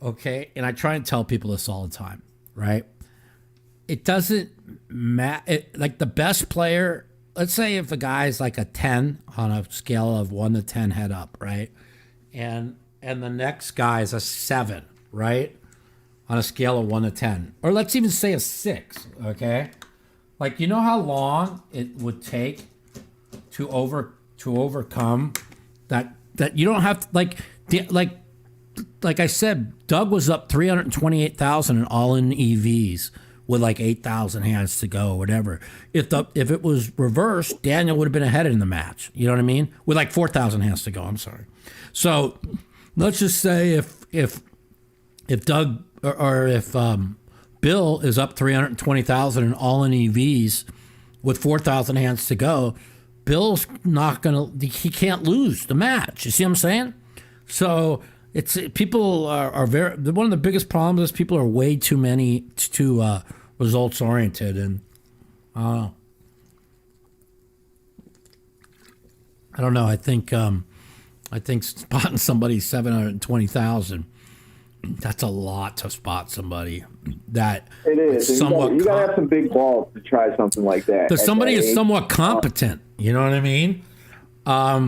okay? And I try and tell people this all the time, right? It doesn't matter. Like the best player, let's say if a guy's like a 10 on a scale of 1 to 10 head up, right? And the next guy is a 7, right? On a scale of 1 to 10. Or let's even say a 6, okay? Like, you know how long it would take to overcome that you don't have to, like I said, Doug was up 328,000 in all-in EVs with like 8,000 hands to go or whatever. If it was reversed, Daniel would have been ahead in the match. You know what I mean? With like 4,000 hands to go. I'm sorry. So let's just say if Doug or if Bill is up 320,000 in all-in EVs with 4,000 hands to go, Bill's he can't lose the match. You see what I'm saying? So people are very, one of the biggest problems is people are way too results oriented, and I don't know. I think spotting somebody 720,000. That's a lot to spot somebody that it is. You got to have some big balls to try something like that. But somebody is somewhat competent. You know what I mean? Yeah,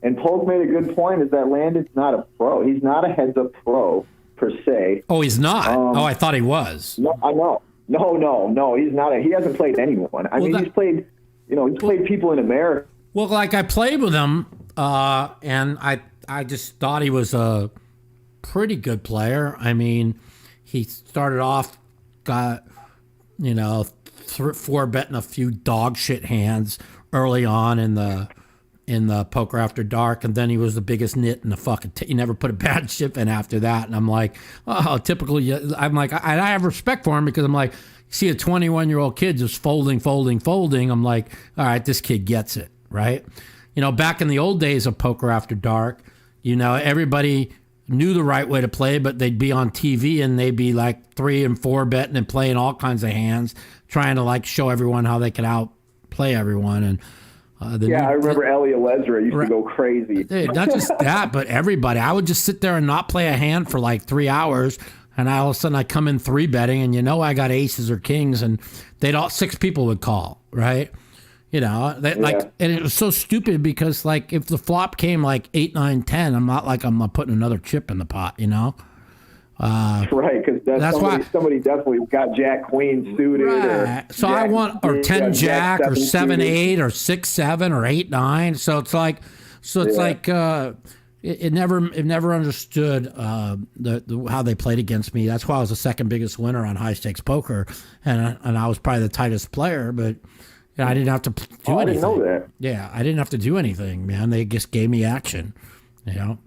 and Polk made a good point is that Landon's not a pro. He's not a heads-up pro per se. Oh, he's not? I thought he was. No, I know. No, he's not. He hasn't played anyone. He's played, he's played people in America. Well, like I played with him, and I just thought he was a pretty good player. I mean, he started off, got, 4-betting a few dog shit hands early on in the Poker After Dark, and then he was the biggest nit in the fucking. He never put a bad chip in after that, and I'm like, oh, typically. I'm like, I have respect for him because I'm like, see a 21-year-old kid just folding. I'm like, all right, this kid gets it, right? Back in the old days of Poker After Dark, everybody knew the right way to play, but they'd be on TV and they'd be like 3 and 4 betting and playing all kinds of hands, trying to like show everyone how they could outplay everyone. And I remember Elliot Lesra used to go crazy. Not just that, but everybody. I would just sit there and not play a hand for like 3 hours, and all of a sudden I come in 3-betting, and I got aces or kings, and 6 people would call, right? And it was so stupid because like if the flop came like 8, 9, 10, I'm not putting another chip in the pot, Right, because somebody definitely got Jack Queen suited. Right. So I want 10 Jack or 7 8 or 6 7 or 8 9. So it's like it never understood how they played against me. That's why I was the second biggest winner on high stakes poker, and I was probably the tightest player, but. I didn't have to do anything. I didn't know that. Yeah, I didn't have to do anything, man. They just gave me action, So,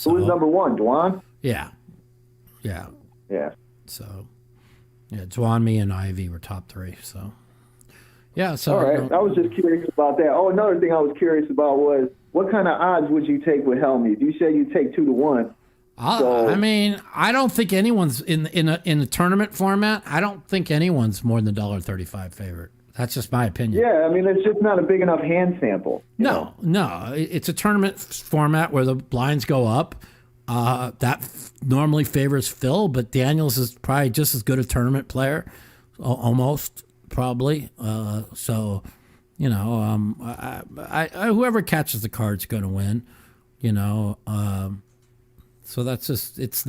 who was number 1, Dwan? Yeah. So, Dwan, me, and Ivy were top 3. So, yeah. So, all right. I was just curious about that. Oh, another thing I was curious about was what kind of odds would you take with Hellmuth? You said you take 2 to 1. I mean, I don't think anyone's in a tournament format. I don't think anyone's more than $1.35 favorite. That's just my opinion. Yeah, I mean, it's just not a big enough hand sample. No. It's a tournament format where the blinds go up, That normally favors Phil, but Daniels is probably just as good a tournament player, almost probably. So, you know, whoever catches the card's going to win. You know, so that's just if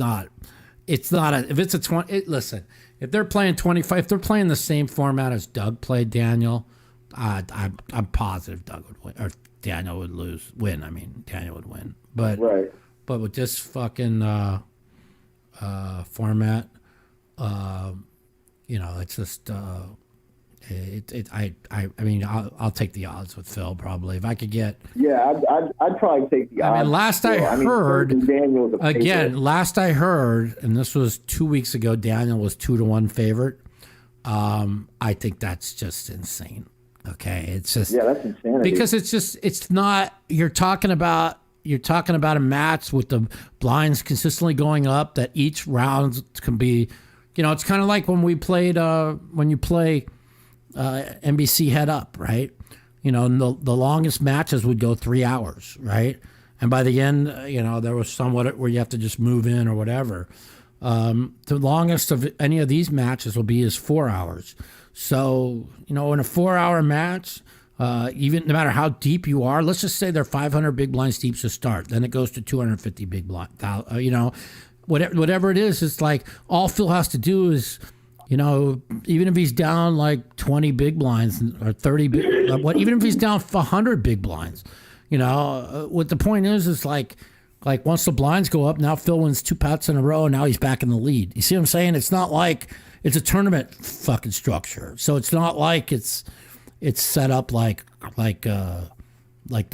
it's a 20. Listen, if they're playing 25, if they're playing the same format as Doug played, Daniel, I'm positive Doug would win, or Daniel would win. I mean, Daniel would win, but Right. But with this fucking format, you know, it's just I mean, I'll take the odds with Phil probably if I could get. Yeah, I'd probably take the odds. I mean, last I heard, Daniel was a again, favorite. last I heard, and this was 2 weeks ago, Daniel was 2-1 favorite. I think that's just insane. Okay, it's just that's insanity. because it's not. You're talking about a match with the blinds consistently going up. That each round can be, you know, it's kind of like when we played when you play NBC head up, right? You know, and the longest matches would go 3 hours, right? And by the end, you know, there was somewhat where you have to just move in or whatever. The longest of any of these matches will be is 4 hours. So, you know, in a 4-hour match, even no matter how deep you are, let's just say they're 500 big blinds deep to start. Then it goes to 250 big blinds. You know, whatever it is, it's like all Phil has to do is, you know, even if he's down like 20 big blinds or 30 big, even if he's down 100 big blinds, you know, what the point is like once the blinds go up, now Phil wins 2 pots in a row, and now he's back in the lead. You see what I'm saying? It's not like it's a tournament fucking structure. So it's not like it's set up like the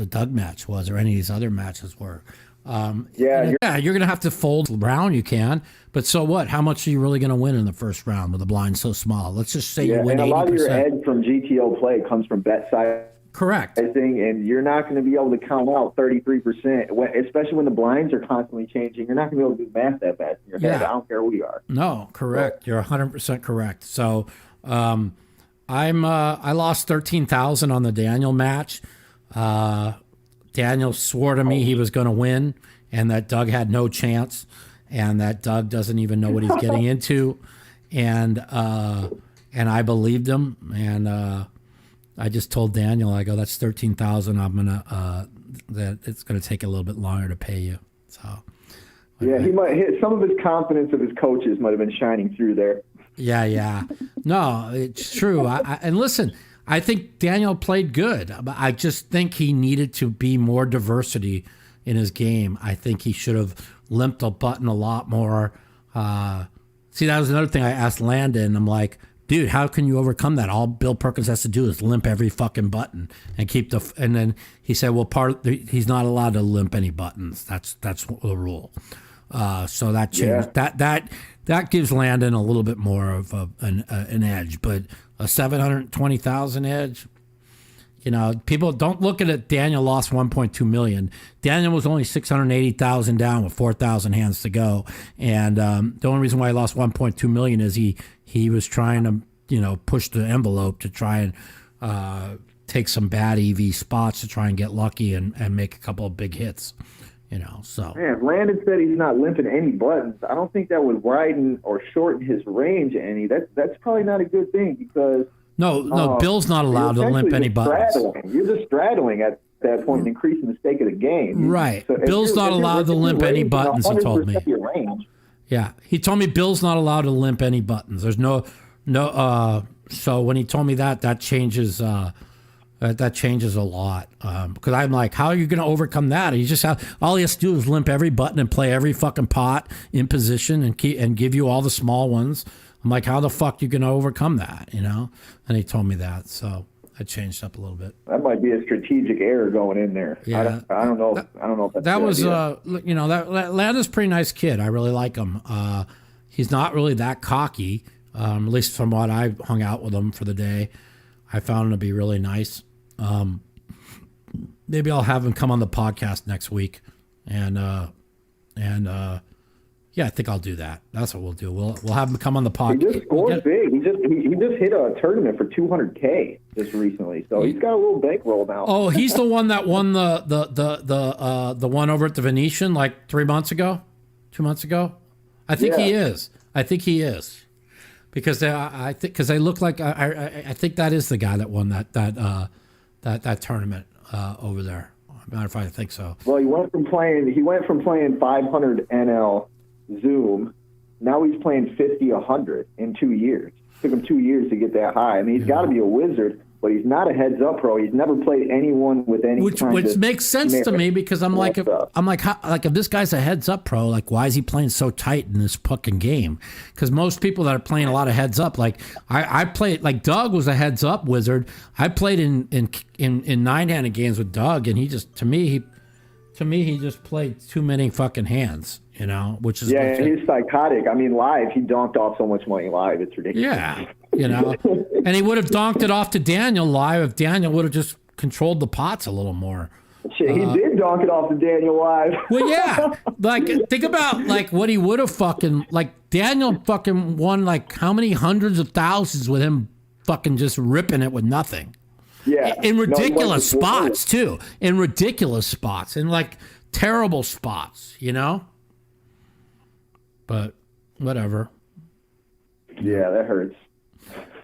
Doug match was or any of these other matches were. You're going to have to fold around. You can, but so what? How much are you really going to win in the first round with the blind so small? Let's just say you win 80%. And a lot of your edge from GTO play comes from bet size. Correct. And you're not going to be able to count out 33%, especially when the blinds are constantly changing. You're not going to be able to do math that fast in your head. I don't care who you are. No, correct. So, you're 100% correct. So I lost 13,000 on the Daniel match. Daniel swore to me he was going to win and that Doug had no chance and that Doug doesn't even know what he's getting into. And I believed him. And I just told Daniel, I go, that's 13,000. I'm going to, that it's going to take a little bit longer to pay you. So. Yeah, he might hit some of his confidence of his coaches might have been shining through there. Yeah. No, it's true. And listen, I think Daniel played good. I just think he needed to be more diversity in his game. I think he should have limped a button a lot more. See, that was another thing I asked Landon. I'm like, dude, how can you overcome that? All Bill Perkins has to do is limp every fucking button and keep and then he said, well, he's not allowed to limp any buttons. That's the rule. So that changed. Yeah. That gives Landon a little bit more of an edge, but a 720,000 edge, you know, people don't look at it. Daniel lost 1.2 million. Daniel was only 680,000 down with 4,000 hands to go. And the only reason why he lost 1.2 million is he was trying to, you know, push the envelope to try and take some bad EV spots to try and get lucky and make a couple of big hits. You know, so. Man, Landon said he's not limping any buttons. I don't think that would widen or shorten his range any. That's probably not a good thing because. No, Bill's not allowed to limp any buttons. You're just straddling at that point and increasing the stake of the game. Right. So Bill's not allowed to limp any buttons, he told me. Yeah. He told me Bill's not allowed to limp any buttons. There's no so when he told me that changes a lot because I'm like, how are you going to overcome that? All he has to do is limp every button and play every fucking pot in position and give you all the small ones. I'm like, how the fuck are you going to overcome that? You know? And he told me that, so I changed up a little bit. That might be a strategic error going in there. Yeah, I don't know. I don't know if that's that was you know, that Landon's a pretty nice kid. I really like him. He's not really that cocky. At least from what I hung out with him for the day, I found him to be really nice. Maybe I'll have him come on the podcast next week, and yeah, I think I'll do that. That's what we'll do. We'll have him come on the podcast. He just scored big. He just hit a tournament for $200K just recently, so he's got a little bankroll now. Oh, he's the one that won the one over at the Venetian like 3 months ago. 2 months ago. I think he is. I think he is. Because they look like I think that is the guy that won that tournament over there. Matter of fact, I think so. Well, he went from playing 500 NL Zoom. Now he's playing 50, 100 in 2 years. Took him 2 years to get that high. I mean, he's got to be a wizard, but he's not a heads-up pro. He's never played anyone with any which makes sense to me because I'm like, if this guy's a heads-up pro, like, why is he playing so tight in this fucking game? Because most people that are playing a lot of heads-up, like I played, like Doug was a heads-up wizard. I played in 9-handed games with Doug, and he just to me he just played too many fucking hands. You know, which is he's psychotic. I mean, live he donked off so much money live. It's ridiculous. Yeah, you know, and he would have donked it off to Daniel live if Daniel would have just controlled the pots a little more. Shit, he did donk it off to Daniel live. Well, yeah, like think about like what he would have fucking like. Daniel fucking won like how many hundreds of thousands with him fucking just ripping it with nothing. Yeah, in ridiculous spots too. In ridiculous spots, in like terrible spots. You know. But whatever. Yeah, that hurts.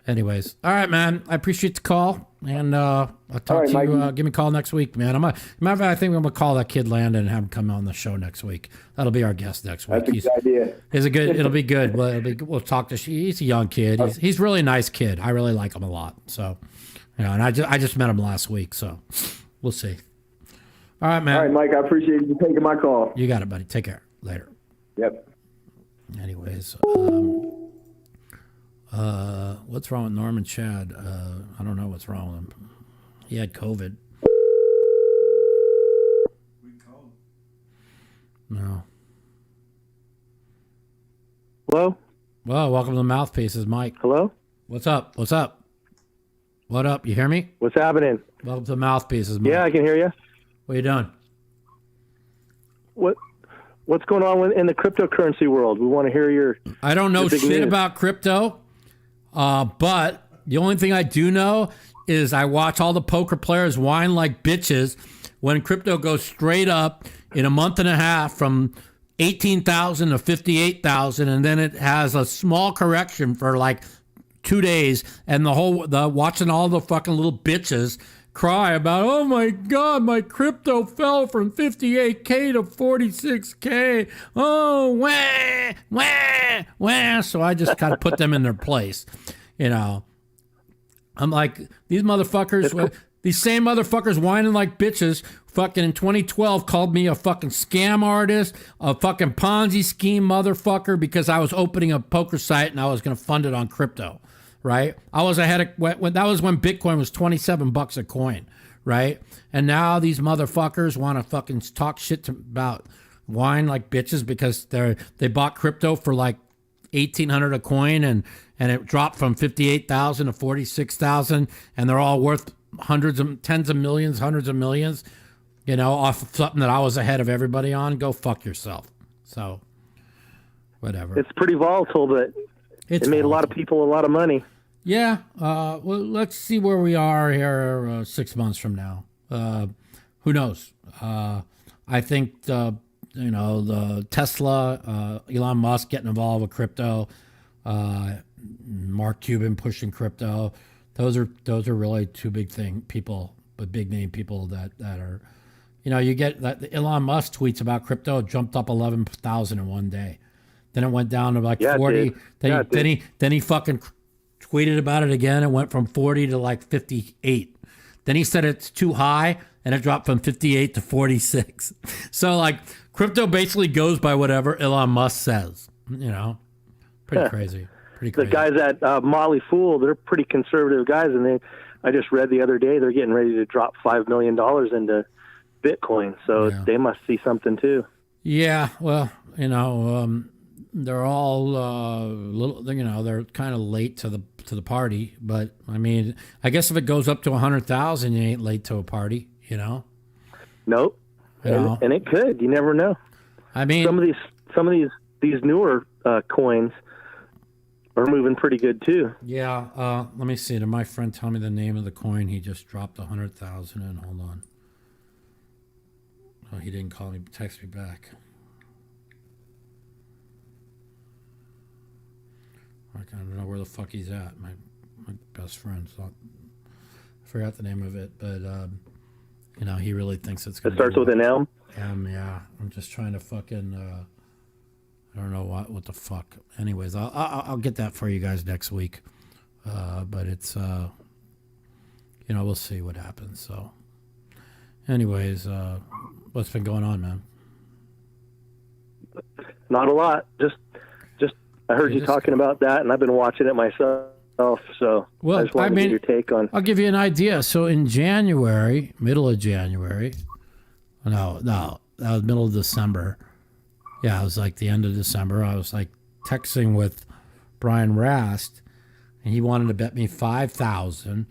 Anyways, all right, man. I appreciate the call, and I'll talk to you. Give me a call next week, man. Matter of fact, I think I'm gonna call that kid Landon and have him come on the show next week. That'll be our guest next week. That's a good idea. It'll be good. We'll talk to. He's a young kid. He's really a nice kid. I really like him a lot. So, you know, and I just met him last week, so we'll see. All right, man. All right, Mike. I appreciate you taking my call. You got it, buddy. Take care. Later. Yep. Anyways, what's wrong with Norman Chad? I don't know what's wrong with him. He had COVID. No. Hello? Well, welcome to the Mouthpiece. Is Mike. Hello? What's up? What's up? What up? You hear me? What's happening? Welcome to the Mouthpiece. Is Mike. Yeah, I can hear you. What are you doing? What's going on in the cryptocurrency world? We want to hear your. I don't know shit news about crypto, but the only thing I do know is I watch all the poker players whine like bitches when crypto goes straight up in a month and a half from 18,000 to 58,000, and then it has a small correction for like 2 days, and watching all the fucking little bitches cry about, oh my God, my crypto fell from 58K to 46K. Oh, wah, wah, wah. So I just kind of put them in their place. You know, I'm like, these motherfuckers, these same motherfuckers whining like bitches fucking in 2012 called me a fucking scam artist, a fucking Ponzi scheme motherfucker because I was opening a poker site and I was going to fund it on crypto. Right, I was ahead of when that was when Bitcoin was $27 a coin, right? And now these motherfuckers want to fucking talk shit about wine like bitches because they bought crypto for like $1,800 a coin and it dropped from 58,000 to 46,000, and they're all worth tens of millions, hundreds of millions, you know, off of something that I was ahead of everybody on. Go fuck yourself. So, whatever. It's pretty volatile, but it made a lot of people a lot of money. Yeah, well, let's see where we are here 6 months from now. Who knows? I think the Tesla, Elon Musk getting involved with crypto, Mark Cuban pushing crypto. Those are really two big people, but big name people that are, you know, you get that Elon Musk tweets about crypto. It jumped up 11,000 in one day. Then it went down to like 40. Then he fucking tweeted about it again. It went from 40 to like 58. Then he said it's too high, and it dropped from 58 to 46. So like crypto basically goes by whatever Elon Musk says. You know, pretty crazy. Pretty crazy. The guys at Motley Fool, they're pretty conservative guys, and I just read the other day they're getting ready to drop $5 million into Bitcoin. So they must see something too. Yeah, well, you know, they're all they're kind of late to the party, but I mean, I guess if it goes up to 100,000, you ain't late to a party, you know. Nope. And it could. You never know. I mean, some of these newer coins are moving pretty good too. Yeah. Let me see. Did my friend tell me the name of the coin he just dropped 100,000 in? Hold on. Oh, he didn't call me. Text me back. I don't know where the fuck he's at. My best friend. So I forgot the name of it, but you know, he really thinks it's going to. It starts with an M. Yeah. I'm just trying to fucking. I don't know what the fuck. Anyways, I'll get that for you guys next week. But it's you know, we'll see what happens. So, anyways, what's been going on, man? Not a lot. Just I heard you talking about that, and I've been watching it myself. So well, I just wanted to get your take on. I'll give you an idea. So in January, middle of January, no, that was middle of December. Yeah, it was like the end of December. I was like texting with Brian Rast, and he wanted to bet me $5,000.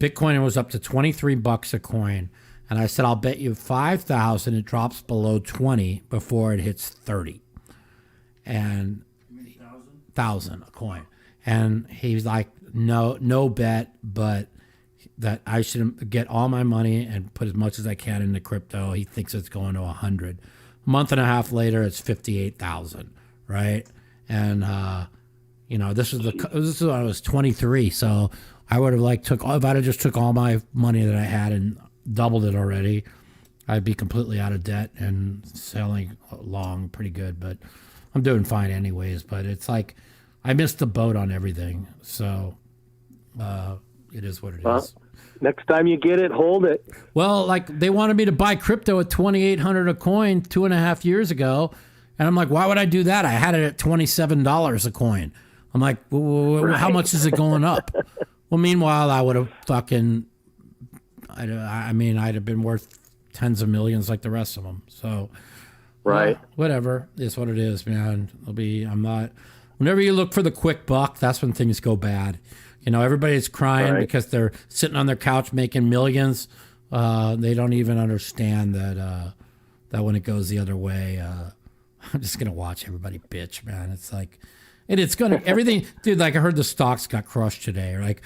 Bitcoin was up to $23 a coin, and I said, I'll bet you $5,000 it drops below 20 before it hits 30. And 1,000 a coin. And he's like, no bet, but that I should get all my money and put as much as I can into crypto. He thinks it's going to 100. A month and a half later, it's 58,000, right? And you know, this is when I was 23, so I would have if I'd have just took all my money that I had and doubled it already, I'd be completely out of debt and sailing along pretty good. But I'm doing fine anyways. But it's like I missed the boat on everything, so it is what it is. Next time you get it, hold it. Well, like they wanted me to buy crypto at $2,800 a coin 2.5 years ago, and I'm like, why would I do that? I had it at $27 a coin. I'm like, well, how much is it going up? Well, meanwhile, I would have fucking, I'd have been worth tens of millions like the rest of them. So, right, whatever, it's what it is, man. Whenever you look for the quick buck, that's when things go bad. You know, everybody's crying because they're sitting on their couch making millions. They don't even understand that when it goes the other way, I'm just gonna watch everybody bitch, man. It's like, and it's gonna everything, dude. Like I heard the stocks got crushed today. Like,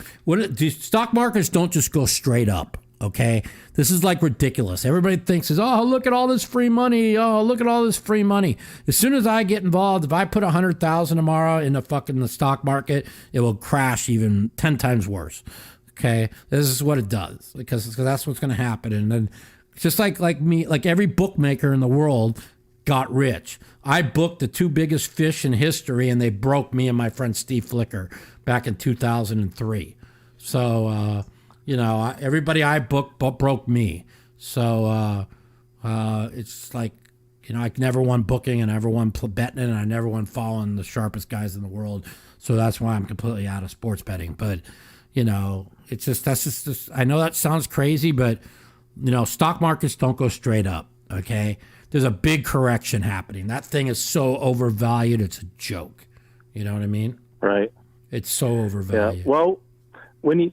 stock markets don't just go straight up. Okay, this is like ridiculous. Everybody thinks oh, look at all this free money. Oh, look at all this free money. As soon as I get involved, if I put 100,000 tomorrow in the stock market, it will crash even 10 times worse. Okay, this is what it does because that's what's going to happen. And then just like me, like every bookmaker in the world got rich. I booked the 2 biggest fish in history, and they broke me and my friend Steve Flicker back in 2003. So. You know, everybody I booked broke me. So it's like, you know, I never won booking and I never won betting and I never won following the sharpest guys in the world. So that's why I'm completely out of sports betting. But, you know, it's just, that's just I know that sounds crazy, but, you know, stock markets don't go straight up, okay? There's a big correction happening. That thing is so overvalued, it's a joke. You know what I mean? Right. It's so overvalued. Yeah. Well, when you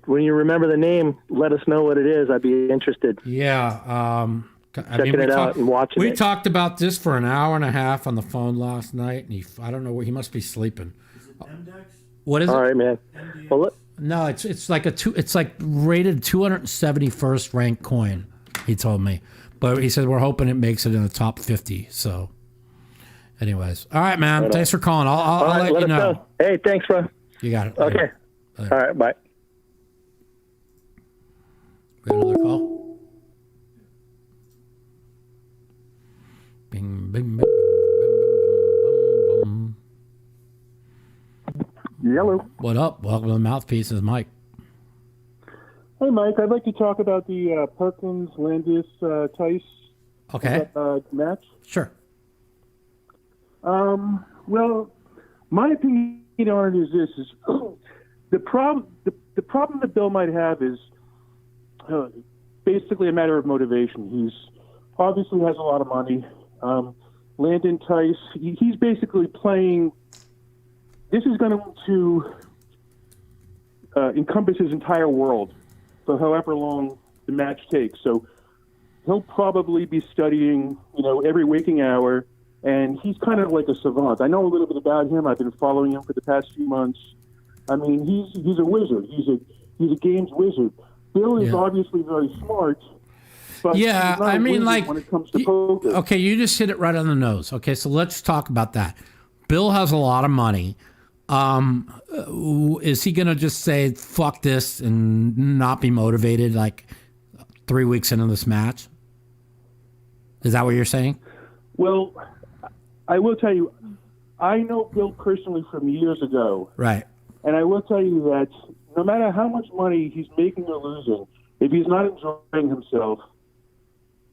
remember the name, let us know what it is. I'd be interested. Yeah, checking it out and watching it. We talked about this for an hour and a half on the phone last night, and I don't know where he must be sleeping. Is it MDEX? What is it? All right, man. Well, no, it's like it's like rated 271st ranked coin. He told me, but he said we're hoping it makes it in the top 50. So, anyways, all right, man. Thanks for calling. I'll let you know. Hey, thanks, bro. You got it. Okay. All right, bye. We got another call? Bing, bing, bing, bing, bing, bing. Hello. What up? Welcome to the Mouthpiece. This is Mike. Hey, Mike. I'd like to talk about the Perkins, Landis, Tice match. Sure. Well, my opinion on it is this: the problem that Bill might have is basically a matter of motivation. He's obviously has a lot of money. Landon Tice, he's basically playing. This is going to encompass his entire world for however long the match takes. So he'll probably be studying, every waking hour, and he's kind of like a savant. I know a little bit about him. I've been following him for the past few months. I mean, he's a wizard. He's a games wizard. Bill is obviously very smart. But yeah, I mean, like, when it comes to poker. Okay, you just hit it right on the nose. Okay, so let's talk about that. Bill has a lot of money. Is he going to just say, fuck this and not be motivated like 3 weeks into this match? Is that what you're saying? Well, I will tell you, I know Bill personally from years ago. Right. And I will tell you that no matter how much money he's making or losing, if he's not enjoying himself,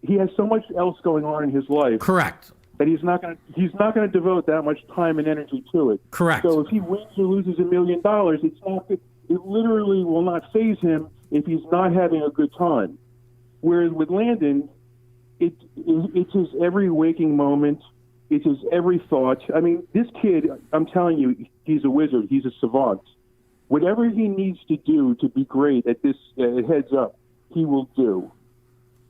he has so much else going on in his life. Correct. That he's not going to devote that much time and energy to it. Correct. So if he wins or loses $1 million, it literally will not faze him if he's not having a good time. Whereas with Landon, it's his every waking moment. It's his every thought. I mean, this kid, I'm telling you, he's a wizard. He's a savant. Whatever he needs to do to be great at this heads up, he will do.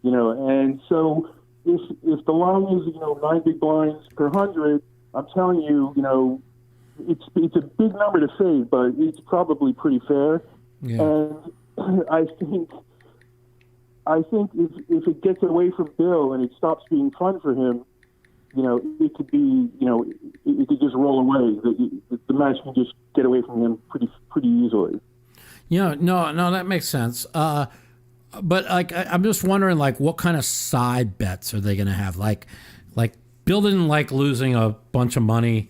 And so if the line is 9 big blinds per 100, I'm telling you, it's a big number to fade, but it's probably pretty fair. Yeah. And I think if it gets away from Bill and it stops being fun for him, it could be, it could just roll away. The match can just get away from him pretty easily. No, that makes sense. But I'm just wondering, what kind of side bets are they going to have? Like Bill didn't like losing a bunch of money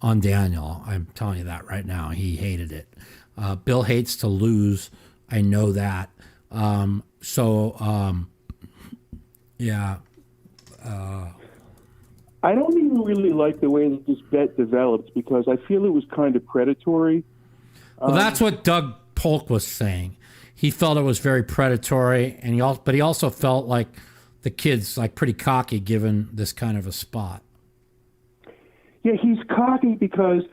on Daniel. I'm telling you that right now. He hated it. Bill hates to lose. I know that. Yeah. I don't even really like the way that this bet developed because I feel it was kind of predatory. Well, that's what Doug Polk was saying. He felt it was very predatory, but he also felt like the kid's pretty cocky given this kind of a spot. Yeah, he's cocky because,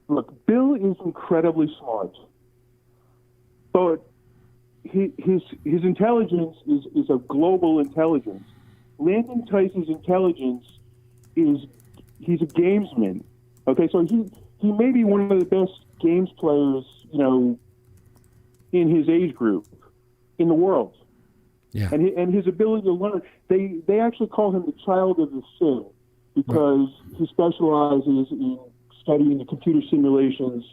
look, Bill is incredibly smart, but his intelligence is a global intelligence. Landon Tice's intelligence he's a gamesman. Okay, so he may be one of the best games players, in his age group in the world. Yeah. And his ability to learn, they actually call him the child of the sim because he specializes in studying the computer simulations,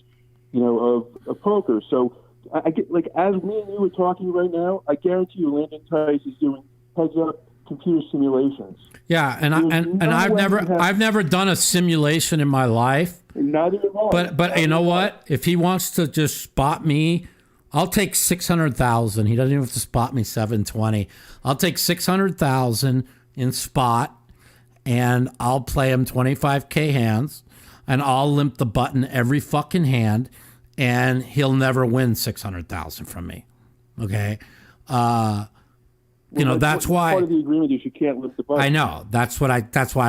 of poker. So I get as me and you are talking right now, I guarantee you Landon Tice is doing heads up computer simulations. Yeah, and I've never done a simulation in my life. Neither have I. But you know what? If he wants to just spot me, I'll take 600,000. He doesn't even have to spot me 720. I'll take 600,000 in spot, and I'll play him 25K hands, and I'll limp the button every fucking hand, and he'll never win 600,000 from me. Okay. That's why part of the agreement is you can't lift the button. I know. That's why I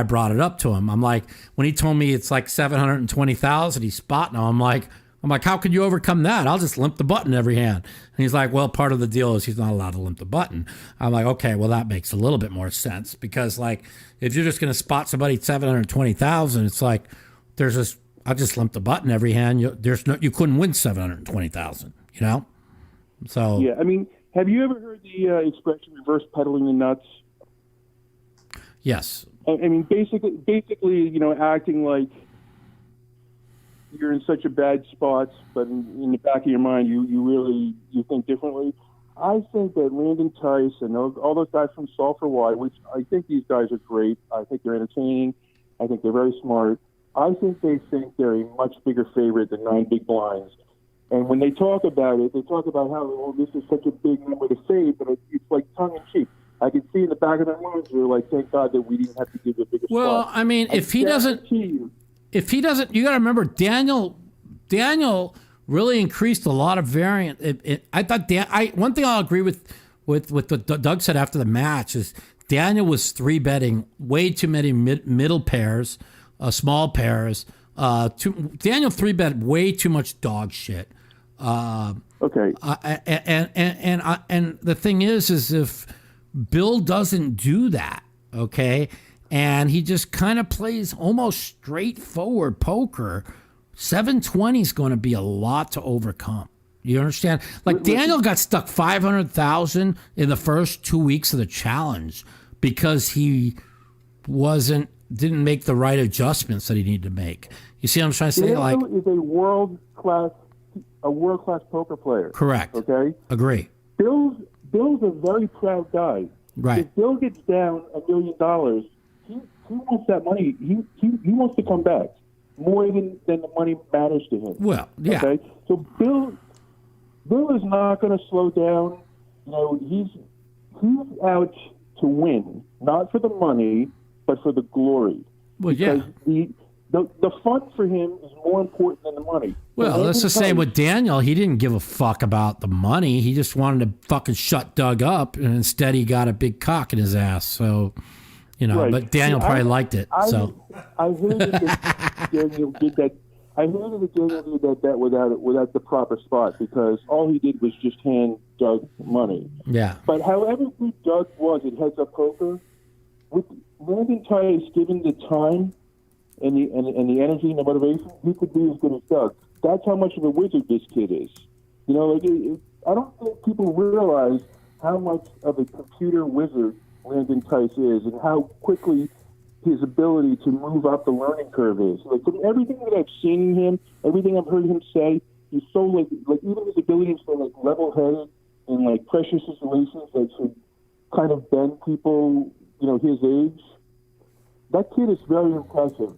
brought it up to him. I'm like, when he told me it's like 720,000, he's spotting. I'm like, how could you overcome that? I'll just limp the button every hand. And he's like, well, part of the deal is he's not allowed to limp the button. I'm like, okay, well, that makes a little bit more sense because if you're just going to spot somebody at 720,000, it's like I'll just limp the button every hand. You couldn't win 720,000. So yeah, I mean. Have you ever heard the expression reverse pedaling the nuts? Yes. I mean, basically, acting like you're in such a bad spot, but in the back of your mind, you think differently. I think that Landon Tice and all those guys from Solve for Why, which I think these guys are great. I think they're entertaining. I think they're very smart. I think they think they're a much bigger favorite than 9 big blinds. And when they talk about it, they talk about how, this is such a big number to fade, but it's like tongue-in-cheek. I can see in the back of their minds, they're like, thank God that we didn't have to give a bigger spot. I mean, if he doesn't, you got to remember, Daniel really increased a lot of variant. I thought one thing I'll agree with what Doug said after the match is Daniel was 3-betting way too many middle pairs, small pairs. Daniel 3-bet way too much dog shit. Okay. And the thing is if Bill doesn't do that, okay, and he just kind of plays almost straightforward poker, 720 is going to be a lot to overcome. You understand? Daniel got stuck 500,000 in the first 2 weeks of the challenge because he wasn't didn't make the right adjustments that he needed to make. You see what I'm trying to say? Daniel is a world class poker player. Correct. Okay. Agree. Bill's a very proud guy. Right. If Bill gets down $1 million, he wants that money. He wants to come back more than the money matters to him. Well, yeah. Okay. So Bill is not going to slow down. He's out to win, not for the money, but for the glory. Well, yeah. The fun for him is more important than the money. Well, that's the same with Daniel. He didn't give a fuck about the money. He just wanted to fucking shut Doug up, and instead he got a big cock in his ass. So, Right. But Daniel probably liked it. I heard that Daniel did that. I heard that Daniel did that without the proper spot, because all he did was just hand Doug money. Yeah. But however good Doug was at heads-up poker, with Landon Tice given the time and the energy and the motivation, he could be as good as Doug. That's how much of a wizard this kid is. I don't think people realize how much of a computer wizard Landon Tice is, and how quickly his ability to move up the learning curve is. From everything that I've seen in him, everything I've heard him say, he's so even his ability to stay level-headed in pressure situations that should kind of bend people, his age. That kid is very impressive.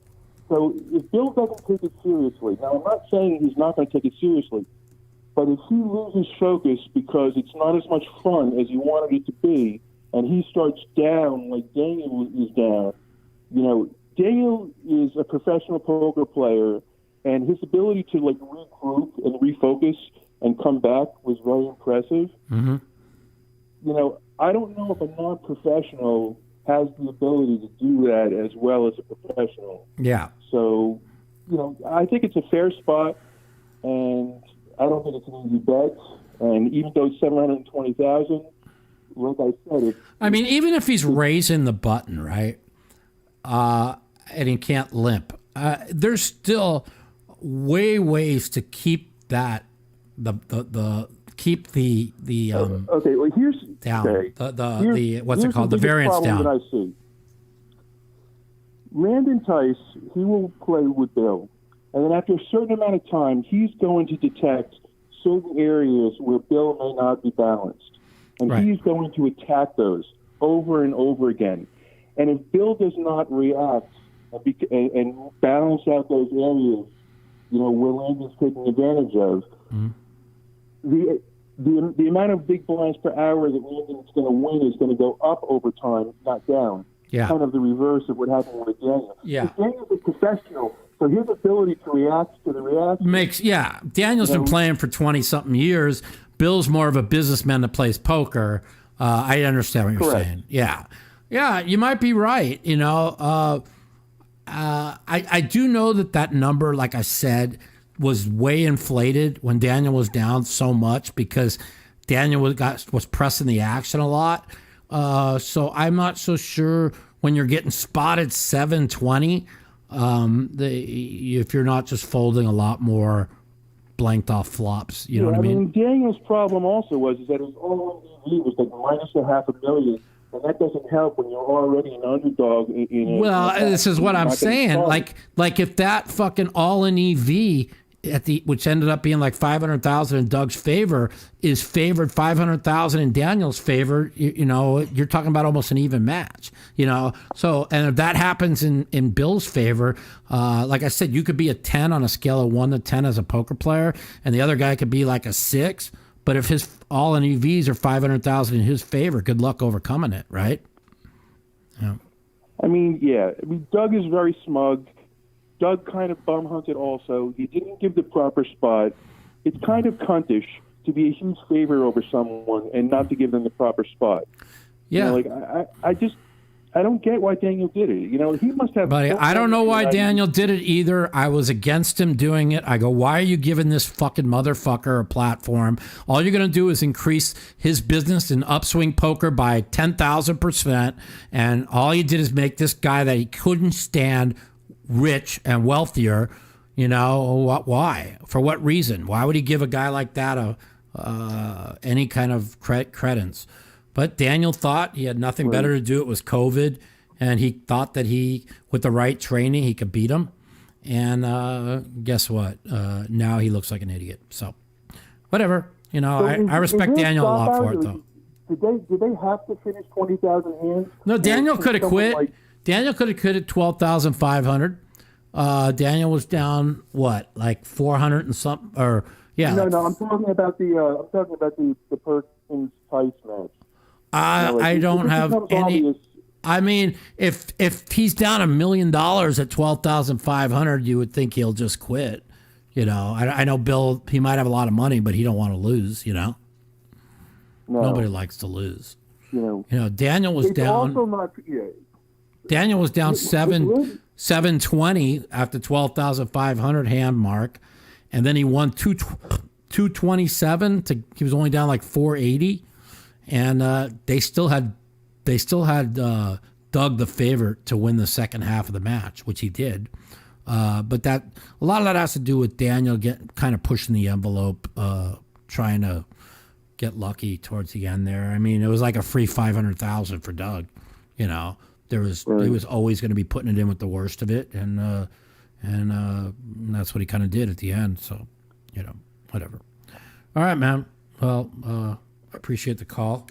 So if Bill doesn't take it seriously, now I'm not saying he's not going to take it seriously, but if he loses focus because it's not as much fun as he wanted it to be, and he starts down like Daniel is down, Daniel is a professional poker player, and his ability to regroup and refocus and come back was very impressive. Mm-hmm. I don't know if a non-professional has the ability to do that as well as a professional. Yeah. So, I think it's a fair spot, and I don't think it's an easy bet. And even though it's $720,000, like I said, even if he's raising the button, right, and he can't limp, there's still ways to keep that keep the okay. Well, here's down okay. the what's it called, the variance down. That I see. Landon Tice, he will play with Bill, and then after a certain amount of time, he's going to detect certain areas where Bill may not be balanced, and right. he's going to attack those over and over again. And if Bill does not react and balance out those areas, where Landon's taking advantage of, the amount of big blinds per hour that Landon's going to win is going to go up over time, not down. Yeah. Kind of the reverse of what happened with Daniel. Yeah. Daniel's a professional, so his ability to react to the reaction... Daniel's been playing for 20-something years. Bill's more of a businessman that plays poker. I understand what you're saying. Yeah. Yeah, you might be right. I do know that number, like I said, was way inflated when Daniel was down so much because Daniel was pressing the action a lot. So I'm not so sure when you're getting spotted 720, if you're not just folding a lot more blanked off flops. You know what I mean? Daniel's problem also was that his all-in EV was minus $500,000. And that doesn't help when you're already an underdog. This is what I'm saying. Like if that fucking all-in EV which ended up being like 500,000 in Doug's favor is favored 500,000 in Daniel's favor, you're talking about almost an even match. So and if that happens in Bill's favor, like I said, you could be a 10 on a scale of 1 to 10 as a poker player, and the other guy could be like a 6. But if his all-in EVs are 500,000 in his favor, good luck overcoming it, right? Yeah. Doug is very smug. Doug kind of bum hunted also. He didn't give the proper spot. It's kind of cuntish to be a huge favor over someone and not to give them the proper spot. Yeah. I don't get why Daniel did it. He must have... Buddy, I don't know why Daniel did it either. I was against him doing it. I go, why are you giving this fucking motherfucker a platform? All you're going to do is increase his business in upswing poker by 10,000%. And all you did is make this guy that he couldn't stand rich and wealthier. Why? For what reason? Why would he give a guy like that any kind of credence? But Daniel thought he had nothing better to do. It was COVID. and he thought that with the right training, he could beat him. And guess what? Now he looks like an idiot. So, whatever. You know, I respect Daniel a lot for it, though. Did they have to finish 20,000 hands? No, Daniel could have quit. Daniel could have quit at 12,500. Daniel was down like 400 and something, or yeah. No, I'm talking about the Perkins Tice match. I don't have any. Obvious. I mean, if he's down $1 million at 12,500, you would think he'll just quit. You know, I know Bill. He might have a lot of money, but he don't want to lose. You know, nobody likes to lose. You know, Daniel was down. Daniel was down 720 after 12,500 hand mark, and then he won 227 to. He was only down like 480, and they still had Doug the favorite to win the second half of the match, which he did. But a lot of that has to do with Daniel kind of pushing the envelope, trying to get lucky towards the end there. I mean, it was like a free 500,000 for Doug. You know, he was always going to be putting it in with the worst of it, and that's what he kind of did at the end. So, you know, whatever. All right, man. Well, I appreciate the call.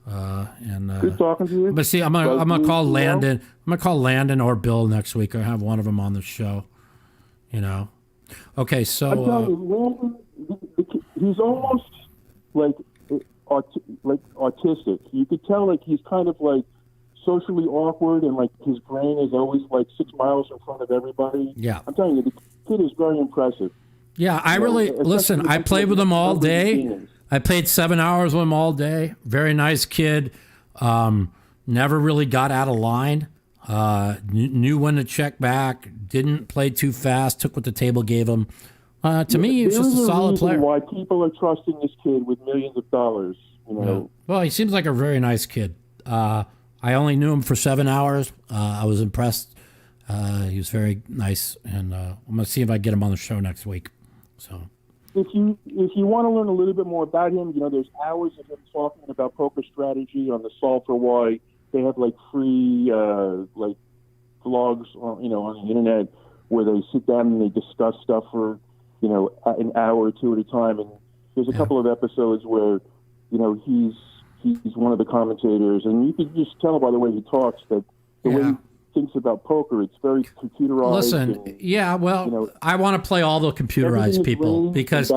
Good talking to you. But see, I'm gonna call Landon. I'm gonna call Landon or Bill next week. I have one of them on the show. You know. Okay, so I'm telling you, Landon, he's almost like autistic. You could tell like he's kind of like socially awkward, and like his brain is always like 6 miles in front of everybody. Yeah, I'm telling you, the kid is very impressive. Yeah, I really listen. I played with him all day. I played 7 hours with him all day. Very nice kid. Never really got out of line. Knew when to check back. Didn't play too fast. Took what the table gave him. To me, he was just a solid player. Why people are trusting this kid with millions of dollars? You know. Well, he seems like a very nice kid. I only knew him for 7 hours. I was impressed. He was very nice, and I'm gonna see if I get him on the show next week. So. If you want to learn a little bit more about him, you know, there's hours of him talking about poker strategy on the Solve for Why. They have like free like vlogs on the internet where they sit down and they discuss stuff for an hour or two at a time. And there's a couple of episodes where he's one of the commentators, and you can just tell by the way he talks that the way he thinks about poker, it's very computerized. Listen, I want to play all the computerized people because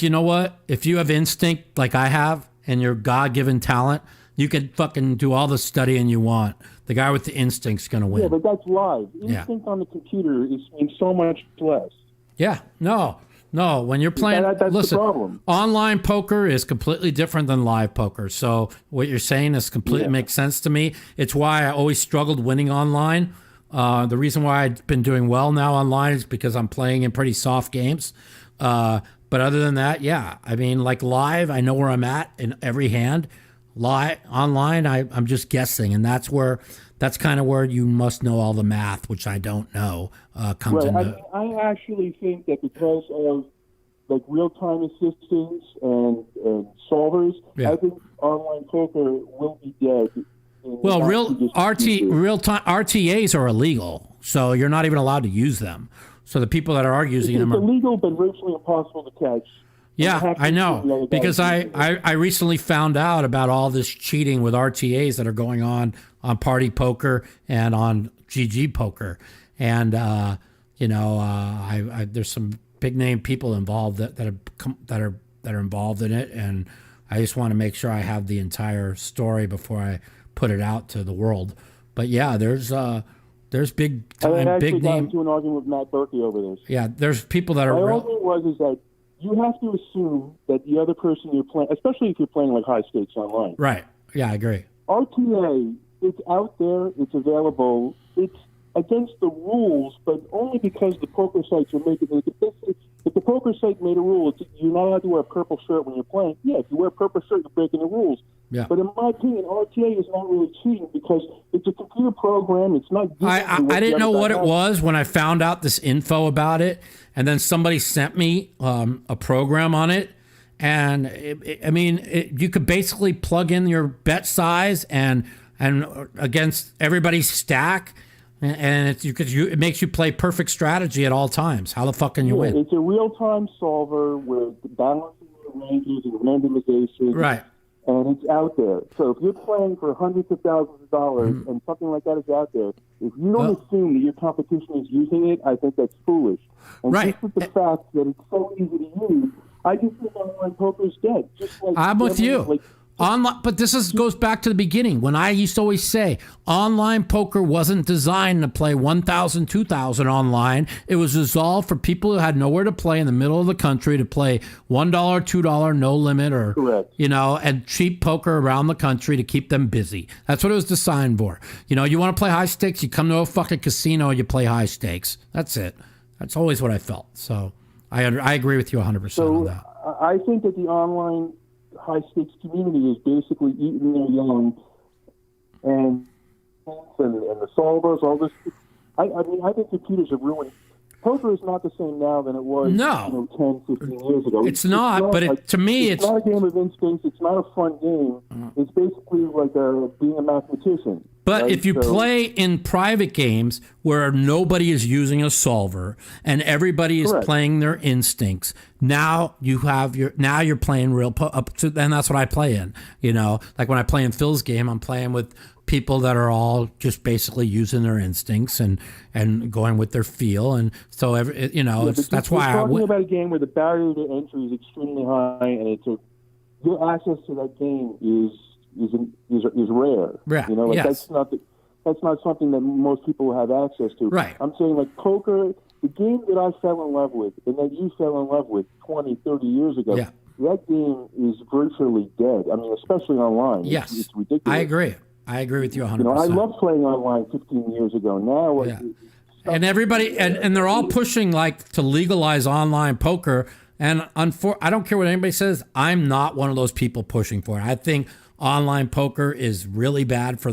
you know what? If you have instinct like I have and your God-given talent, you can fucking do all the studying you want. The guy with the instinct's going to win. Yeah, but that's live. Instinct on the computer means so much less. Yeah, no. When you're playing, listen, the problem. Online poker is completely different than live poker. So what you're saying is completely makes sense to me. It's why I always struggled winning online. The reason why I've been doing well now online is because I'm playing in pretty soft games. But other than that, I mean, like live, I know where I'm at in every hand. Online, I'm just guessing, and that's kind of where you must know all the math, which I don't know. Comes into. I actually think that because of like real-time assistance and solvers, I think online poker will be dead. Well, real-time RTAs are illegal, so you're not even allowed to use them. So the people that are using them are illegal, but virtually impossible to catch. Yeah, I know, because I recently found out about all this cheating with RTAs that are going on Party Poker and on GG Poker, and there's some big name people involved that are involved in it, and I just want to make sure I have the entire story before I put it out to the world. But yeah, there's big time, big name. I got into an argument with Matt Berkey over this. Yeah, there's people that are. My argument is that you have to assume that the other person you're playing, especially if you're playing like high stakes online. Right. Yeah, I agree. RTA, it's out there, it's available, it's against the rules, but only because the poker sites are making it. If the poker site made a rule, you're not allowed to wear a purple shirt when you're playing. Yeah, if you wear a purple shirt, you're breaking the rules. Yeah. But in my opinion, RTA is not really cheating because it's a computer program. It's not. I didn't know what it was when I found out this info about it, and then somebody sent me a program on it, and you could basically plug in your bet size and and against everybody's stack, and it makes you play perfect strategy at all times. How the fuck can you win? It's a real-time solver with balancing the ranges and randomization. Right. And it's out there. So if you're playing for hundreds of thousands of dollars and something like that is out there, if you don't assume that your competition is using it, I think that's foolish. And just with the fact that it's so easy to use, I just think online poker is dead. Just like I'm with you. But goes back to the beginning when I used to always say online poker wasn't designed to play 1,000, 2,000 online. It was designed for people who had nowhere to play in the middle of the country to play $1, $2, no limit, or and cheap poker around the country to keep them busy. That's what it was designed for. You want to play high stakes, you come to a fucking casino, you play high stakes. That's it. That's always what I felt. So I agree with you 100% on that. I think that the online high stakes community is basically eating their young, and the solvers, all this. I mean, I think computers have ruined. Poker is not the same now than it was 10, 15 years ago. It's not, but to me, it's not a game of instincts. It's not a fun game. It's basically like being a mathematician. But if you play in private games where nobody is using a solver and everybody is playing their instincts, now you're playing real and that's what I play in. Like when I play in Phil's game, I'm playing with people that are all just basically using their instincts and going with their feel, and so that's why we're talking about a game where the barrier to entry is extremely high, and your access to that game is rare. Yeah. That's not something that most people have access to. Right. I'm saying like poker, the game that I fell in love with and that you fell in love with 20, 30 years ago. Yeah. That game is virtually dead. I mean, especially online. Yes. It's ridiculous. I agree with you 100%. I loved playing online 15 years ago. Now, and everybody, and they're all pushing to legalize online poker. And I don't care what anybody says. I'm not one of those people pushing for it. I think online poker is really bad for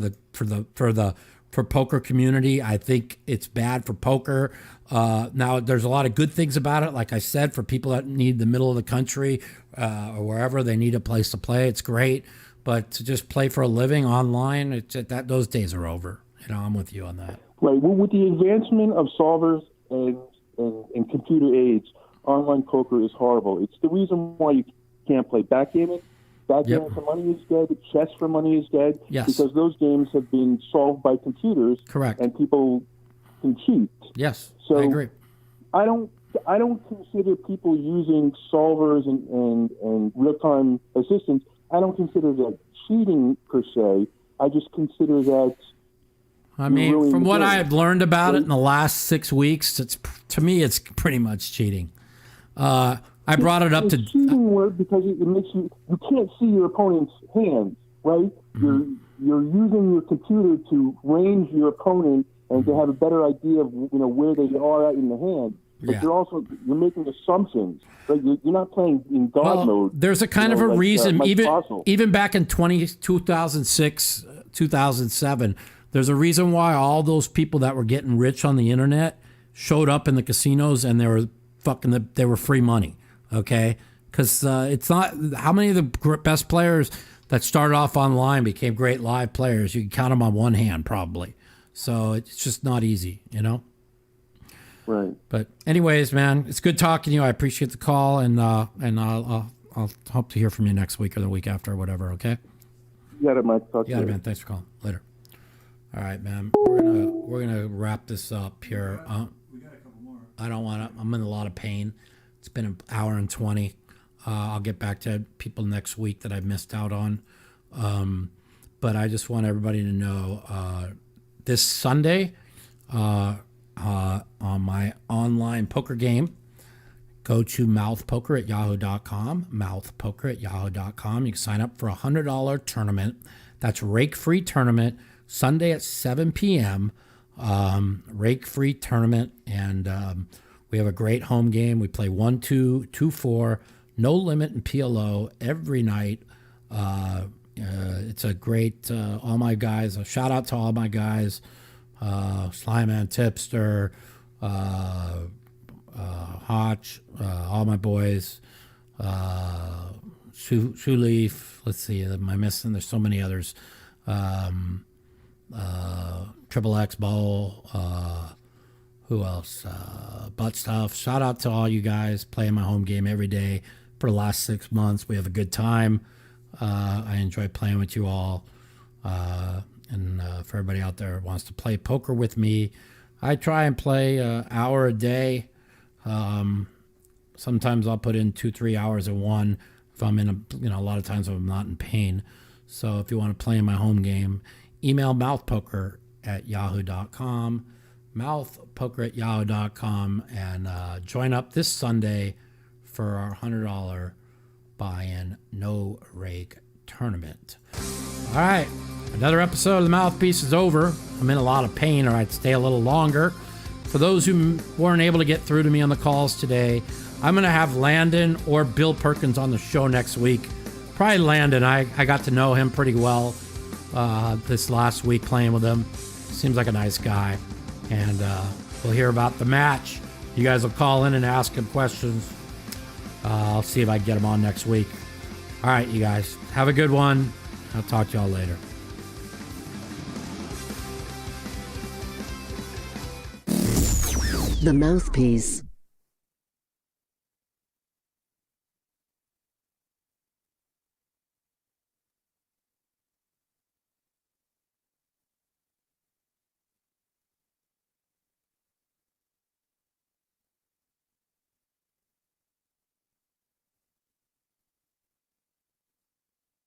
poker community. I think it's bad for poker. Now, there's a lot of good things about it. Like I said, for people that need the middle of the country or wherever they need a place to play, it's great. But to just play for a living online, those days are over. I'm with you on that. Right. Well, with the advancement of solvers and computer aids, online poker is horrible. It's the reason why you can't play backgammon. Backgammon for money is dead. Chess for money is dead. Yes. Because those games have been solved by computers. Correct. And people can cheat. Yes. So I agree. I don't consider people using solvers and real-time assistance. I don't consider that cheating per se. I just consider that. I mean, from what I've learned about it in the last 6 weeks, to me it's pretty much cheating. I brought it up to cheating because it makes you can't see your opponent's hands, right? Mm-hmm. You're using your computer to range your opponent and to have a better idea of where they are at in the hand. But you're making assumptions. Right? You're not playing in God mode. There's a kind of a reason, even back in 2006, 2007, there's a reason why all those people that were getting rich on the internet showed up in the casinos and they were free money. Okay, because it's not how many of the best players that started off online became great live players. You can count them on one hand, probably. So it's just not easy, Right. But anyways, man, it's good talking to you. I appreciate the call, and I'll hope to hear from you next week or the week after or whatever. Okay. You got it, Mike. Talk to you, man. Thanks for calling. Later. All right, man. We're gonna wrap this up here. We got a couple more. I don't want to. I'm in a lot of pain. It's been an hour and 20. I'll get back to people next week that I've missed out on. But I just want everybody to know this Sunday. On my online poker game, go to mouthpoker@yahoo.com, mouthpoker@yahoo.com. You can sign up for a $100 tournament. That's rake-free tournament, Sunday at 7 p.m., rake-free tournament, and we have a great home game. We play 1-2, 2-4, no limit and PLO every night. It's a great, all my guys, a shout out to all my guys, Slyman, Tipster, Hotch, all my boys, Shoe Leaf. Let's see, am I missing? There's so many others. Triple X Bowl, who else? Butt Stuff. Shout out to all you guys playing my home game every day for the last 6 months. We have a good time. I enjoy playing with you all. And for everybody out there who wants to play poker with me, I try and play an hour a day. Sometimes I'll put in 2-3 hours in one if I'm in a lot of times I'm not in pain. So if you want to play in my home game, email mouthpoker@yahoo.com, mouthpoker@yahoo.com, and join up this Sunday for our $100 buy-in no rake tournament. All right, another episode of the Mouthpiece is over. I'm in a lot of pain, or I'd stay a little longer. For those who weren't able to get through to me on the calls today, I'm going to have Landon or Bill Perkins on the show next week. Probably Landon. I got to know him pretty well this last week playing with him. Seems like a nice guy. And we'll hear about the match. You guys will call in and ask him questions. I'll see if I can get him on next week. All right, you guys. Have a good one. I'll talk to y'all later. The Mouthpiece.